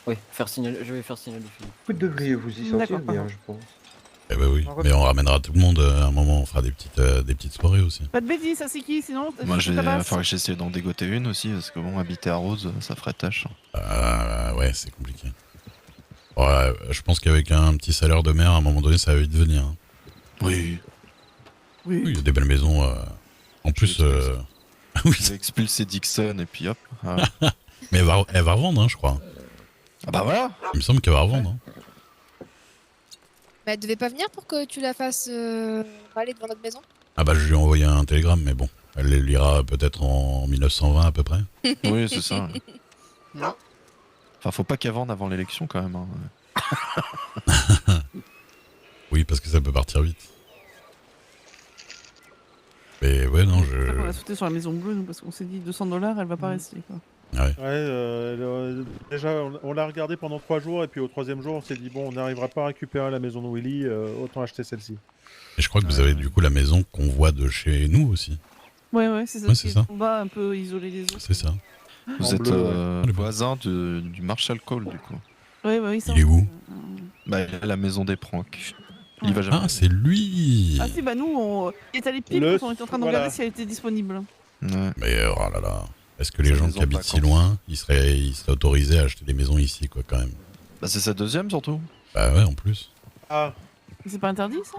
oui, faire signaler, je vais faire signaler Philippe. Vous devriez vous y sentir D'accord. bien, je pense. Eh bah oui, mais on ramènera tout le monde à un moment, on fera des petites soirées aussi. Pas de bêtises, ça c'est qui sinon? Moi, Ça passe enfin, j'ai essayé d'en dégoter une aussi, parce que bon, habiter à Rose, ça ferait tâche. Ouais, c'est compliqué. Ouais, je pense qu'avec un petit salaire de maire, à un moment donné, ça va vite venir. hein. Oui. Oui, il y a des belles maisons. En plus, Oui. J'ai expulsé Dixon et puis hop. Ah. Mais elle va revendre, hein, je crois. Ah bah voilà. Il me semble qu'elle va revendre. Hein. Mais elle devait pas venir pour que tu la fasses aller devant notre maison? Ah bah je lui ai envoyé un télégramme, mais bon. Elle les lira peut-être en 1920 à peu près. Oui, c'est ça. Enfin, faut pas qu'elle vende avant l'élection quand même. Hein. Oui, parce que ça peut partir vite. Mais ouais, non, On va sauter sur la maison bleue, nous, parce qu'on s'est dit $200, elle va pas rester, quoi. Ouais. Déjà, on l'a regardé pendant 3 jours, et puis au 3e jour, on s'est dit, bon, on n'arrivera pas à récupérer la maison de Willy, autant acheter celle-ci. Et je crois que vous avez du coup la maison qu'on voit de chez nous aussi. Ouais, c'est ça. Ouais, c'est ça. On va un peu isoler les autres. C'est ça. Vous êtes le voisin du Marshall Cole, du coup. Oui, ça. Il est où? Bah, il est à la maison des pranks. Il va jamais. Ah, c'est lui. Ah si, bah nous, il est allé pile quand on était en train de regarder si elle était disponible. Ouais. Mais oh là là. Est-ce que les gens qui habitent si loin, ils seraient autorisés à acheter des maisons ici, quoi, quand même? Bah, c'est sa deuxième, surtout. Bah ouais, en plus. Ah. C'est pas interdit, ça?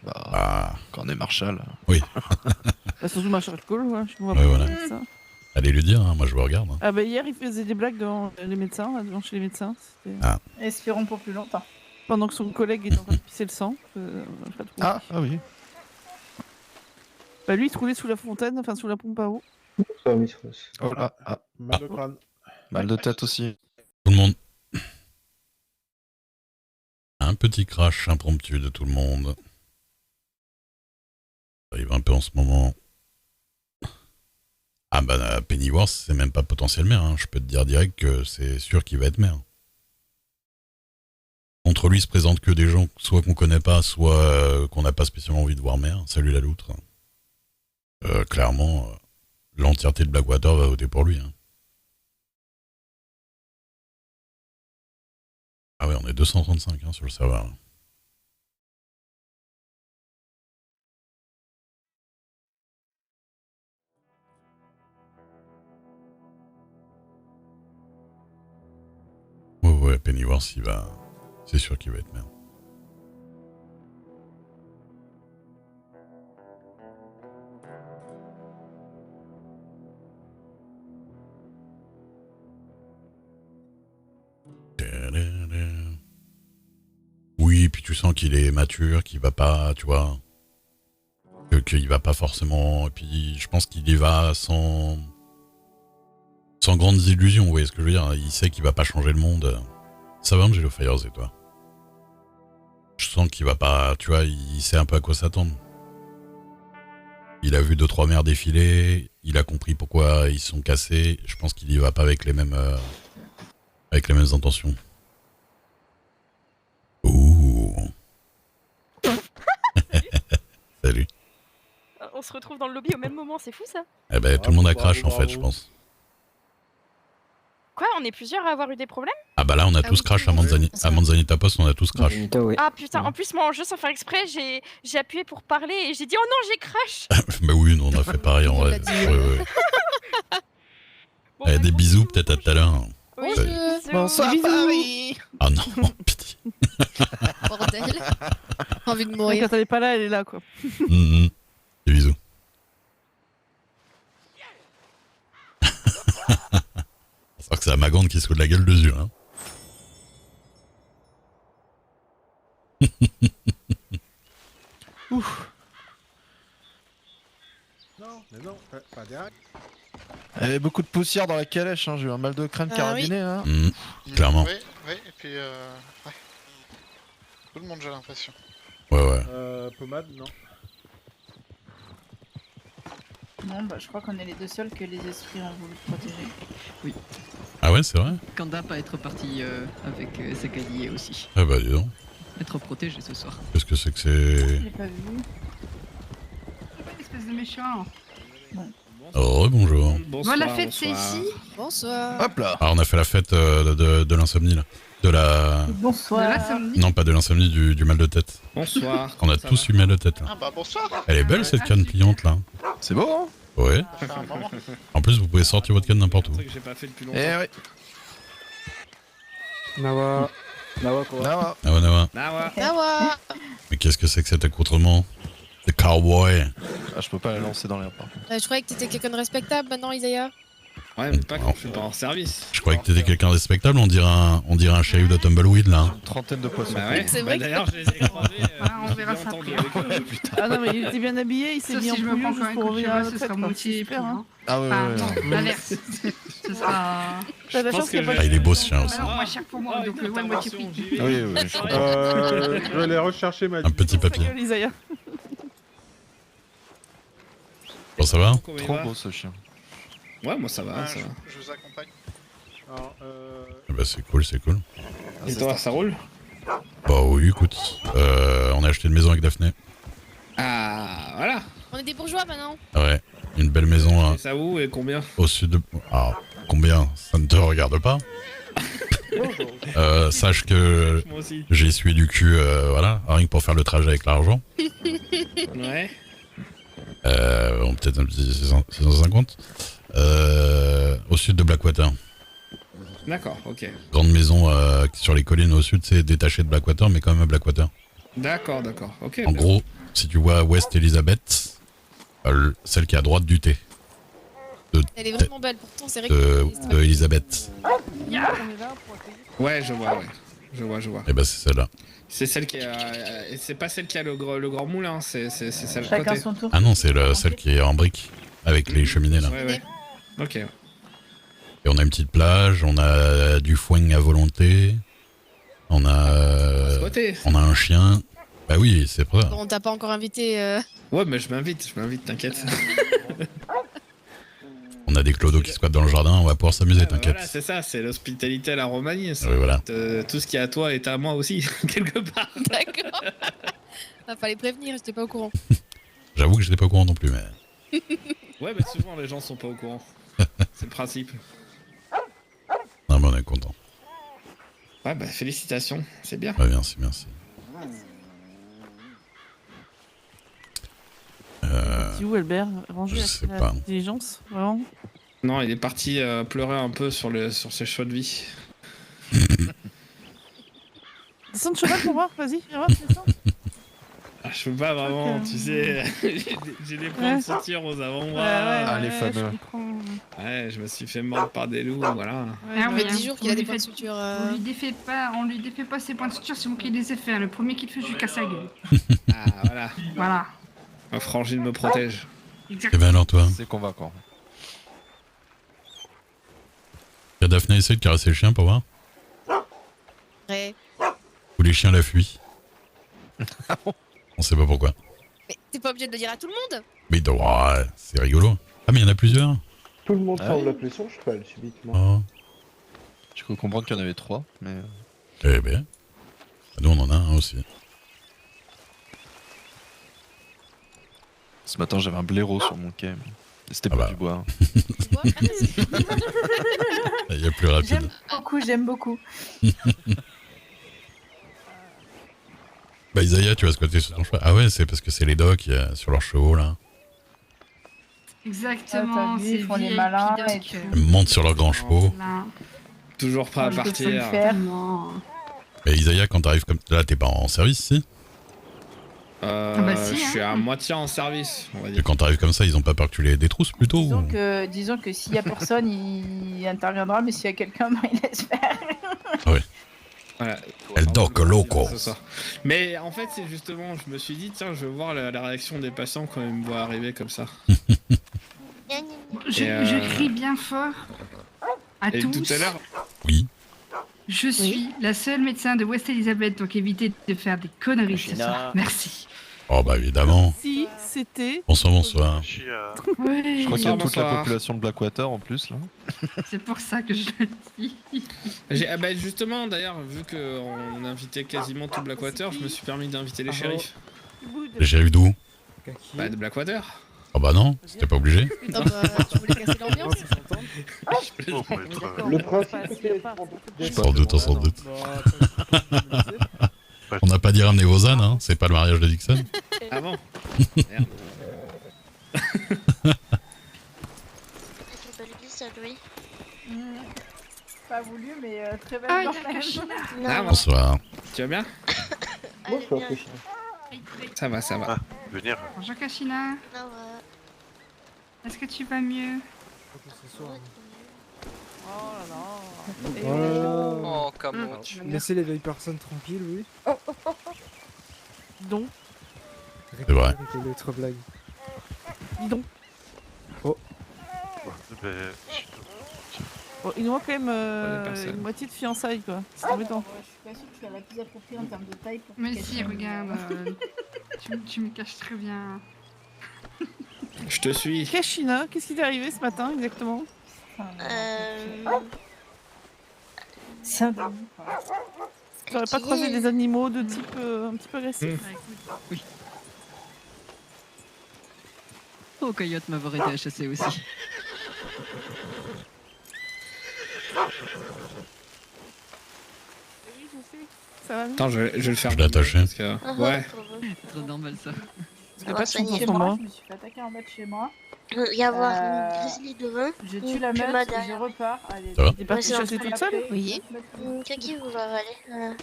Bah, quand on est Marshall. Oui. Bah, surtout Marshall Cole, ouais, je vois Ouais, pas voilà. ça. Allez lui dire, hein, moi je vous regarde. Hein. Ah bah hier, il faisait des blagues devant les médecins, là, devant chez les médecins. Ah. Espérons pour plus longtemps. Pendant que son collègue était en train de pisser le sang. Ah oui. Bah lui, il se roulait sous la fontaine, enfin sous la pompe à eau. Oh là, Mal de crâne. Mal de tête aussi. Tout le monde. Un petit crash impromptu de tout le monde. Ça arrive un peu en ce moment. Ah bah Pennyworth, c'est même pas potentiel maire. Hein. Je peux te dire direct que c'est sûr qu'il va être maire. Contre lui se présentent que des gens soit qu'on connaît pas, soit qu'on n'a pas spécialement envie de voir maire. Salut la loutre. Clairement, l'entièreté de Blackwater va voter pour lui. Hein. Ah ouais, on est 235 hein, sur le serveur. Ouais, Pennyworth, il va... C'est sûr qu'il va être maire. Oui, puis tu sens qu'il est mature, qu'il va pas, tu vois... Qu'il va pas forcément... Et puis je pense qu'il y va sans grandes illusions, vous voyez ce que je veux dire. Il sait qu'il va pas changer le monde. Ça va, Angelo Fires, et toi? Je sens qu'il va pas... Tu vois, il sait un peu à quoi s'attendre. Il a vu 2-3 mères défiler, il a compris pourquoi ils sont cassés. Je pense qu'il y va pas avec les mêmes intentions. Ouh. Salut. On se retrouve dans le lobby au même moment, c'est fou ça? Eh ben, tout le monde a crash en fait, je pense. Quoi, on est plusieurs à avoir eu des problèmes? Ah bah là, on a tous crash à Manzanita Post, on a tous crash. Ah putain, en plus moi en jeu sans faire exprès, j'ai appuyé pour parler et j'ai dit oh non j'ai crash. Bah oui, nous on a fait pareil en vrai. Ouais. Bon, des bisous peut-être à tout à l'heure. Oui, Bonsoir Paris. Ah non, pitié. Bordel. Envie de mourir. Quand elle est pas là, elle est là quoi. Des bisous. C'est vrai que c'est la Magande qui se fout de la gueule dessus, hein. Ouf. Non, mais non, pas direct. Il y avait beaucoup de poussière dans la calèche, hein. J'ai eu un mal de crâne carabiné. Hein. Clairement. Oui, et puis ouais. Tout le monde, j'ai l'impression. Ouais. Pommade, non. Non, bah je crois qu'on est les deux seuls que les esprits ont voulu protéger. Oui. Ah ouais, c'est vrai? Kanda pas être parti avec ses alliés aussi. Ah bah dis donc. Être protégé ce soir. Qu'est-ce que c'est que c'est... Je l'ai pas vu. Espèce de méchant. Oh, bonjour. Bonsoir, la fête c'est ici. Bonsoir. Hop là. Alors on a fait la fête de l'insomnie là. De la... Bonsoir. De l'insomnie. Non, pas de l'insomnie, du mal de tête. Bonsoir. On a tous eu mal de tête là. Ah bah bonsoir. Elle est belle cette canne pliante là. C'est beau hein? Ouais. En plus vous pouvez sortir votre canne n'importe où. C'est que j'ai pas fait depuis longtemps. Eh ouais. Nawa quoi? Nawa. Nawa. Nawa. Mais qu'est-ce que c'est que cet accoutrement? Le cowboy. Ah, je peux pas la lancer dans l'air par contre. Je croyais que t'étais quelqu'un de respectable maintenant, Isaiah. Ouais, mais pas quand je suis pas en service. Je croyais que t'étais quelqu'un de respectable, on dirait un shérif de Tumbleweed là. Une trentaine de poissons. Bah ouais, C'est vrai que- d'ailleurs, je les ai croisés. On verra ça après. Ah non, mais il était bien habillé, il s'est Sauf mis en si je me prends couillon quand juste même pour coup de revenir à cheval, la ce retraite, hein. sera quoi. moitié Super, hein. Ah ouais, ouais, non, ouais. l'inverse. Ce sera... T'as la chance qu'il y a pas Ah, il est beau ce chien aussi. Alors, moins cher pour moi, donc le one moitié prix. Ah oui, oui, je suis content. Je vais aller rechercher ma... Un petit ta papier. gueule, Isaiah. Bon, ça va? Trop beau ce chien. Ouais, moi ça va, ça va. Je vous accompagne. Alors, Ah bah c'est cool, c'est cool. Et toi, ça roule? Bah oui, écoute, on a acheté une maison avec Daphné. Ah, voilà. On est des bourgeois maintenant. Ouais, une belle maison Et ça où et combien? au sud de... Ah, combien? Ça ne te regarde pas. Sache que Moi aussi. j'ai essuyé du cul, voilà, rien que pour faire le trajet avec l'argent. Ouais. Bon, peut-être un petit 650. Au sud de Blackwater. D'accord, ok. Grande maison sur les collines au sud, c'est détaché de Blackwater, mais quand même à Blackwater. D'accord, d'accord, ok. En gros, si tu vois West Elizabeth, celle qui est à droite du T. Elle est vraiment belle, pourtant c'est vrai De Elizabeth. Ouais, je vois, ouais. Je vois. Et bah c'est celle-là. C'est celle qui a... c'est pas celle qui a le grand moulin, c'est celle de Chacun côté. son tour. Ah non, c'est celle qui est en brique, avec les cheminées là. Ouais, ouais. Ok. Et on a une petite plage, on a du foin à volonté, on a un chien. Bah oui, c'est vrai. On t'a pas encore invité. Ouais, mais je m'invite, t'inquiète. On a des clodos qui squattent dans le jardin, on va pouvoir s'amuser, t'inquiète. Voilà, c'est ça, c'est l'hospitalité à la Roumanie. Oui, voilà. Tout ce qui est à toi est à moi aussi, quelque part. D'accord. Ah, fallait prévenir, j'étais pas au courant. J'avoue que j'étais pas au courant non plus, mais... Ouais, mais souvent les gens sont pas au courant. C'est le principe. Non, mais on est content. Ouais, bah félicitations, c'est bien. Ouais, merci, merci. C'est où Albert? Rangé je à sais la pas. diligence, vraiment? Non, il est parti pleurer un peu sur ses choix de vie. Descends de cheval pour voir, vas-y, viens voir, descends. Ah, je peux pas vraiment, tu sais, j'ai des points de sortir aux avant-bras. Ah, les fameux. Ouais, je me suis fait mordre par des loups, voilà. Ça fait 10 jours qu'il a des points de suture. On lui défait pas ses points de suture, c'est moi qui les ai fait. Le premier qu'il fait, je lui casse la gueule. Ah, voilà. Voilà. Ma frangine me protège. Et ben alors toi? C'est convaincant. Y'a Daphné essaie de caresser le chien pour voir? Ouais. Ou les chiens la fuient? On sait pas pourquoi. Mais t'es pas obligé de le dire à tout le monde. Mais ouais, c'est rigolo. Ah mais il y en a plusieurs. Tout le monde Ah semble oui. la pression, je fais subitement. Oh. Je peux comprendre qu'il y en avait 3, mais... Eh ben, nous on en a un aussi. Ce matin, j'avais un blaireau sur mon quai, mais c'était pas du bois. Il y a plus rapide. J'aime beaucoup. Bah Isaiah, tu vas squatter sur ton cheval. Ah ouais, c'est parce que c'est les docs sur leurs chevaux là. Exactement, Ah, t'as vu, c'est ils font les VIP malins doc. et tout. Ils montent sur leurs grands chevaux. Là. Toujours prêt à Je peux partir. le faire. Mais Isaiah, quand t'arrives comme là, t'es pas en service, si? bah si, Je suis hein. à moitié en service, on va dire. Et quand t'arrives comme ça, ils ont pas peur que tu les détrousses plutôt? Disons que s'il y a personne, il interviendra, mais s'il y a quelqu'un, ben, il laisse faire. Ouais. Voilà. El Doc Loco. C'est ça. Mais en fait, c'est justement, je me suis dit, tiens, je vais voir la réaction des patients quand ils me voient arriver comme ça. Je crie bien fort à Et tous. tout à l'heure. Oui. Je suis la seule médecin de West Elizabeth, donc évitez de faire des conneries ce soir. Merci. Oh bah évidemment. Si c'était... Bonsoir, bonsoir. Ouais. Je crois qu'il y a toute la Bonsoir. population de Blackwater en plus, là. C'est pour ça que je le dis. Bah justement, d'ailleurs, vu qu'on invitait quasiment tout Blackwater, je me suis permis d'inviter les shérifs. Les shérifs d'où? Bah, de Blackwater. Oh bah non, c'était pas obligé. Non, bah, tu voulais casser l'ambiance. Le principe, c'est... Sans doute, sans doute. On n'a pas dit ramener vos ânes, hein, c'est pas le mariage de Dixon. Ah bon? Merde. Pas voulu, mais très belle Ah, bande. il y a Ah, bon. Bonsoir. Tu vas bien? Bonsoir, Christian. Ça va, ça va. venir. Bonjour Kashina. Est-ce que tu vas mieux? Oh là là. Oh, comment Laissez les vieilles personnes tranquilles, oui. Donc. C'est vrai. Avec les autres blagues. Dis donc. Oh. Ben, Bon, il nous manque quand même personne. une moitié de fiançailles quoi. C'est embêtant. Je suis pas sûre que je sois la plus appropriée en termes de taille pour Mais cacher si, un- regarde, tu me caches très bien. Je te suis. Kashina, qu'est-ce qui t'est arrivé ce matin exactement? C'est un démon, quoi. J'aurais pas croisé des animaux de type un petit peu agressif. Oui. Oh, Coyote m'avoir été à chasser aussi. Oui, je sais. Ça va mieux. Attends, je vais le faire. Je l'ai attaché. parce que- Ouais. Trop normal ça. J'ai pas de chance en Chez ce moi, moment. je me suis fait attaquer en bas de chez moi. Il va y avoir Euh, une grizzly devant. Je tue la puis meute moi et je derrière. repars. Allez, Ça va T'es partie c'est en chasser train toute seule? Oui. Kaki, vous va aller.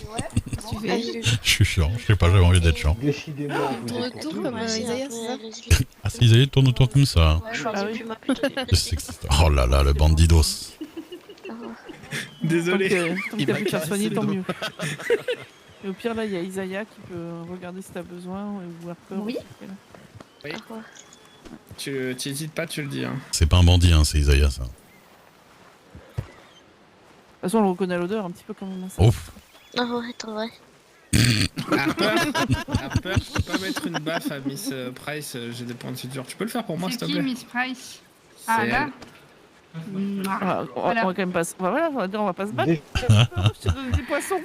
Voilà. Tu fais Je suis chiant, je sais pas, j'avais envie d'être chiant. Décidément, vous tour de êtes tour tous. comme Isaiah, c'est ça? Ah, c'est Isaïe tourne autour comme ça. Je Ah choisis oui. plus ma plutôt. C'est sexiste. Oh là là, le bandidos. Désolé. Tant que Il t'as m'a pu te faire caressé soigner, le tant dos. mieux. Et au pire, là, il y a Isaiah qui peut regarder si t'as besoin ou Harper. Oui. De Oui. Tu hésites pas, tu le dis. Hein. C'est pas un bandit, hein, c'est Isaïa ça. toute façon, on le reconnaît à l'odeur un petit peu quand même. hein, ça. Ouf. Ah ouais, trop vrai. Harper, je peux pas mettre une baffe à Miss Price, j'ai des points de suture. Tu peux le faire pour moi, s'il C'est te qui, plaît? Miss Price? Ah, C'est là? Ah, on Voilà. va quand même pas. Voilà, on va pas se battre. Dé- Je te donne des poissons.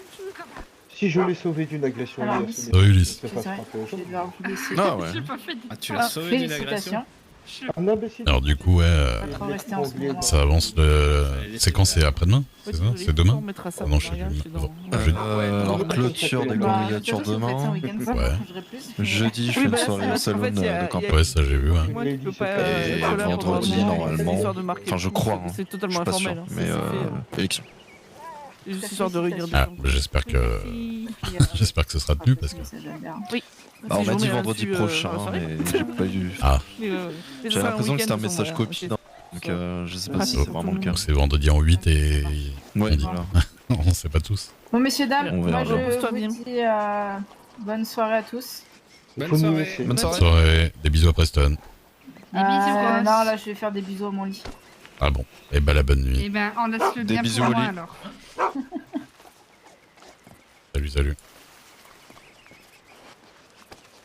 Si je l'ai sauvé d'une agression Alors, hier, Miss- ce Oui, n'est- Ulysse. se fasse C'est vrai, frapper je vais aujourd'hui. devoir vous laisser. Ah ouais. J'ai pas fait de... Ah, tu l'as sauvé d'une agression? Félicitations. Un imbécile. Alors du coup, ouais, Pas trop rester en ce moment. ça avance le... C'est quand c'est après-demain? C'est ça? C'est demain? On mettra ça Ah non, pour je sais Marianne, plus. c'est dans- Jeudi. Alors, clôture des Bah, candidatures de toute façon, si vous faites ça demain. un week-end, ça, Ouais. je changerai plus. Jeudi, je Oui, fais une bah là, soirée c'est au parce qu'en salon fait, il y a- de il y a- campagne. Ouais, ça j'ai vu, ouais. Moi, tu peux pas. Et être là pour vendredi, le moment, normalement. c'est histoire de marquer Enfin, je le coup, crois. hein. C'est Je totalement suis pas sûr. informel. hein, Mais ça, c'est fait, élection. C'est juste histoire de réunir des Ah, gens. j'espère que... J'espère que ce sera tenu parce que... Oui. Bah, on Si m'a je dit remets vendredi là-dessus, prochain, dans la soirée. mais j'ai pas eu. Ah. Mais, J'ai ça sera un l'impression que c'était un week-end, message de toute copie. façon, Donc je sais pas Ah, si c'est c'est surtout vraiment le cas. Donc c'est vendredi en 8 et... Ouais, on dit. voilà. On sait pas tous. Bon, messieurs, dames, On moi verra je bien. Repose-toi bien. vous dis bonne soirée à tous. Bonne soirée. Bonne soirée. Des bisous à Preston. Des bisous, Ross. Non, là je vais faire des bisous à mon lit. Ah bon. Et bah la bonne nuit. Eh ben, on laisse le Des bien bisous pour au moi lit. alors. Salut, salut.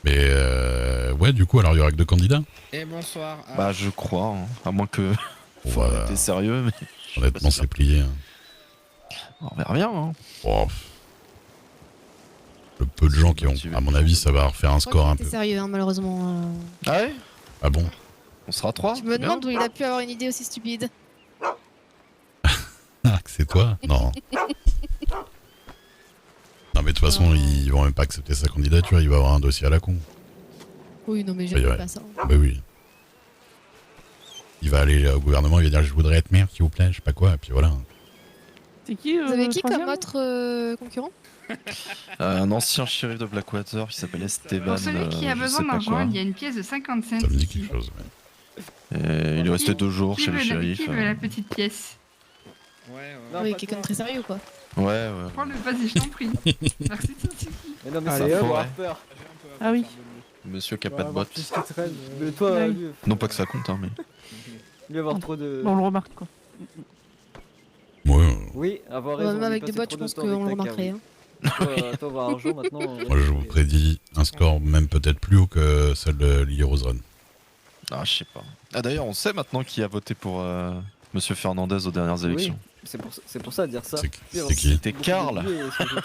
Mais ouais, du coup, alors il y aura que 2 candidats. Et bonsoir. à- Bah, je crois, hein. À moins que. Faut Voilà. arrêter sérieux, mais. Honnêtement, c'est plié. hein. On verra bien, hein. Oh, pff. Le peu de gens qui ont, à mon avis, ça va refaire un score un T'es peu. sérieux, hein, malheureusement. Ah ouais? Ah bon? On sera 3? Je me demande d'où il a pu avoir une idée aussi stupide. Ah, que c'est toi? Non. Non, mais de toute façon, ils vont même pas accepter sa candidature, il va avoir un dossier à la con. Oui, non, mais Ouais, j'aime ouais. pas ça. Bah oui. Il va aller au gouvernement, il va dire je voudrais être maire, s'il vous plaît, je sais pas quoi, et puis voilà. C'est qui Vous avez qui troisième comme autre concurrent? Un ancien shérif de Blackwater qui s'appelle Esteban. Pour celui qui a je besoin sais pas d'argent, quoi. il y a une pièce de 50 cents. Ça me dit quelque chose, Et il est resté 2 jours Qui chez le veut la- shérif. Qui veut la petite pièce? Oui, quelqu'un de très sérieux, quoi. Ouais. Prends-le, vas-y, je t'en prie. Merci, Titi. Mais non, mais Allez, ça hop. faut Harper. Ah oui. Monsieur qui a On pas va de avoir bottes. tout ce qui traîne. Mais toi, Ouais. lui, Non pas que ça compte, hein, mais. lui avoir trop de. Bon, on le remarque quoi. Ouais. Oui, avoir Ouais, raison. même lui avec des passer bottes, trop je pense de temps qu'on avec le ta remarquerait. cave. Toi, avoir argent maintenant. Moi, je vous prédis un score même peut-être plus haut que celle de Lily Rose Run. Ah, je sais pas. Ah, d'ailleurs, on sait maintenant qui a voté pour Monsieur Fernandez aux dernières élections. C'est pour ça de dire ça. C'est qui? C'était Karl.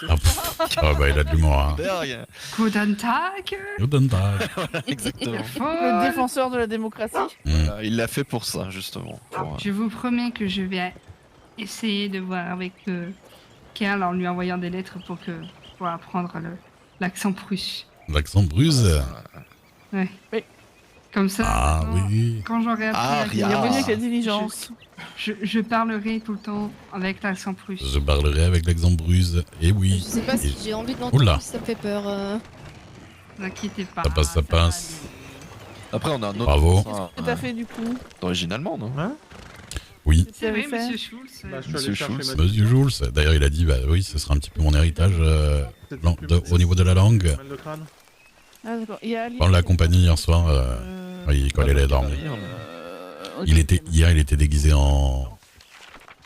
Ah, pff. Ah bah il a de l'humour, hein. Berg. Guten Tag. Guten Tag. Voilà, exactement. Le défenseur de la démocratie. Voilà, il l'a fait pour ça, justement. Pour, Je vous promets que je vais essayer de voir avec Karl en lui envoyant des lettres pour apprendre l'accent prusse. L'accent bruse. Ouais. Comme ça, Ah maintenant, oui. quand j'aurai Ah, appris rien. Bienvenue avec la diligence. je parlerai tout le temps avec l'accent prusse. Je parlerai avec l'accent bruse. Et oui. Je sais pas si Et- j'ai envie de Oula. l'entendre, si ça me fait peur. Ne vous inquiétez pas. Ça passe, ça passe. Après, on a un autre. Bravo. Qu'est-ce que t'as fait du coup? D'origine allemande, non? Oui. C'est vrai, fait monsieur Schulz. Monsieur Schulz. Monsieur Schulz. D'ailleurs, il a dit, bah oui, ce sera un petit peu mon héritage au niveau de la langue. Mal de crâne. Ah d'accord. Il y a Ali- On l'a accompagné hier soir, quand il allait dormir. Hier, il était déguisé en...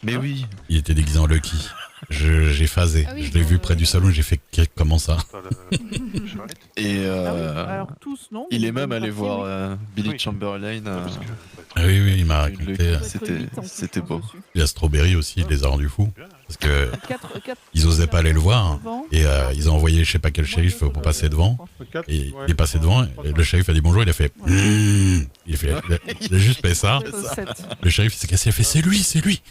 Mais oui. Il était déguisé en Lucky. J'ai phasé. Ah oui, je l'ai vu près du salon, j'ai fait comment ça? Et Alors tous, non? il est même allé Partie, voir oui. Billy Chamberlain. Oui, il m'a raconté. C'était beau. Il y a Strawberry aussi, il les a rendus fous. Parce que Quatre- ils osaient pas aller le voir. Et ils ont envoyé je sais pas quel shérif pour passer devant. Et il est passé devant, et le shérif a dit bonjour, il a fait. Il a juste fait ça. Le shérif s'est cassé, il a fait c'est lui.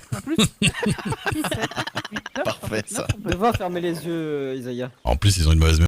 Parfait ça. On peut voir fermer les yeux, Isaiah. En plus, ils ont une mauvaise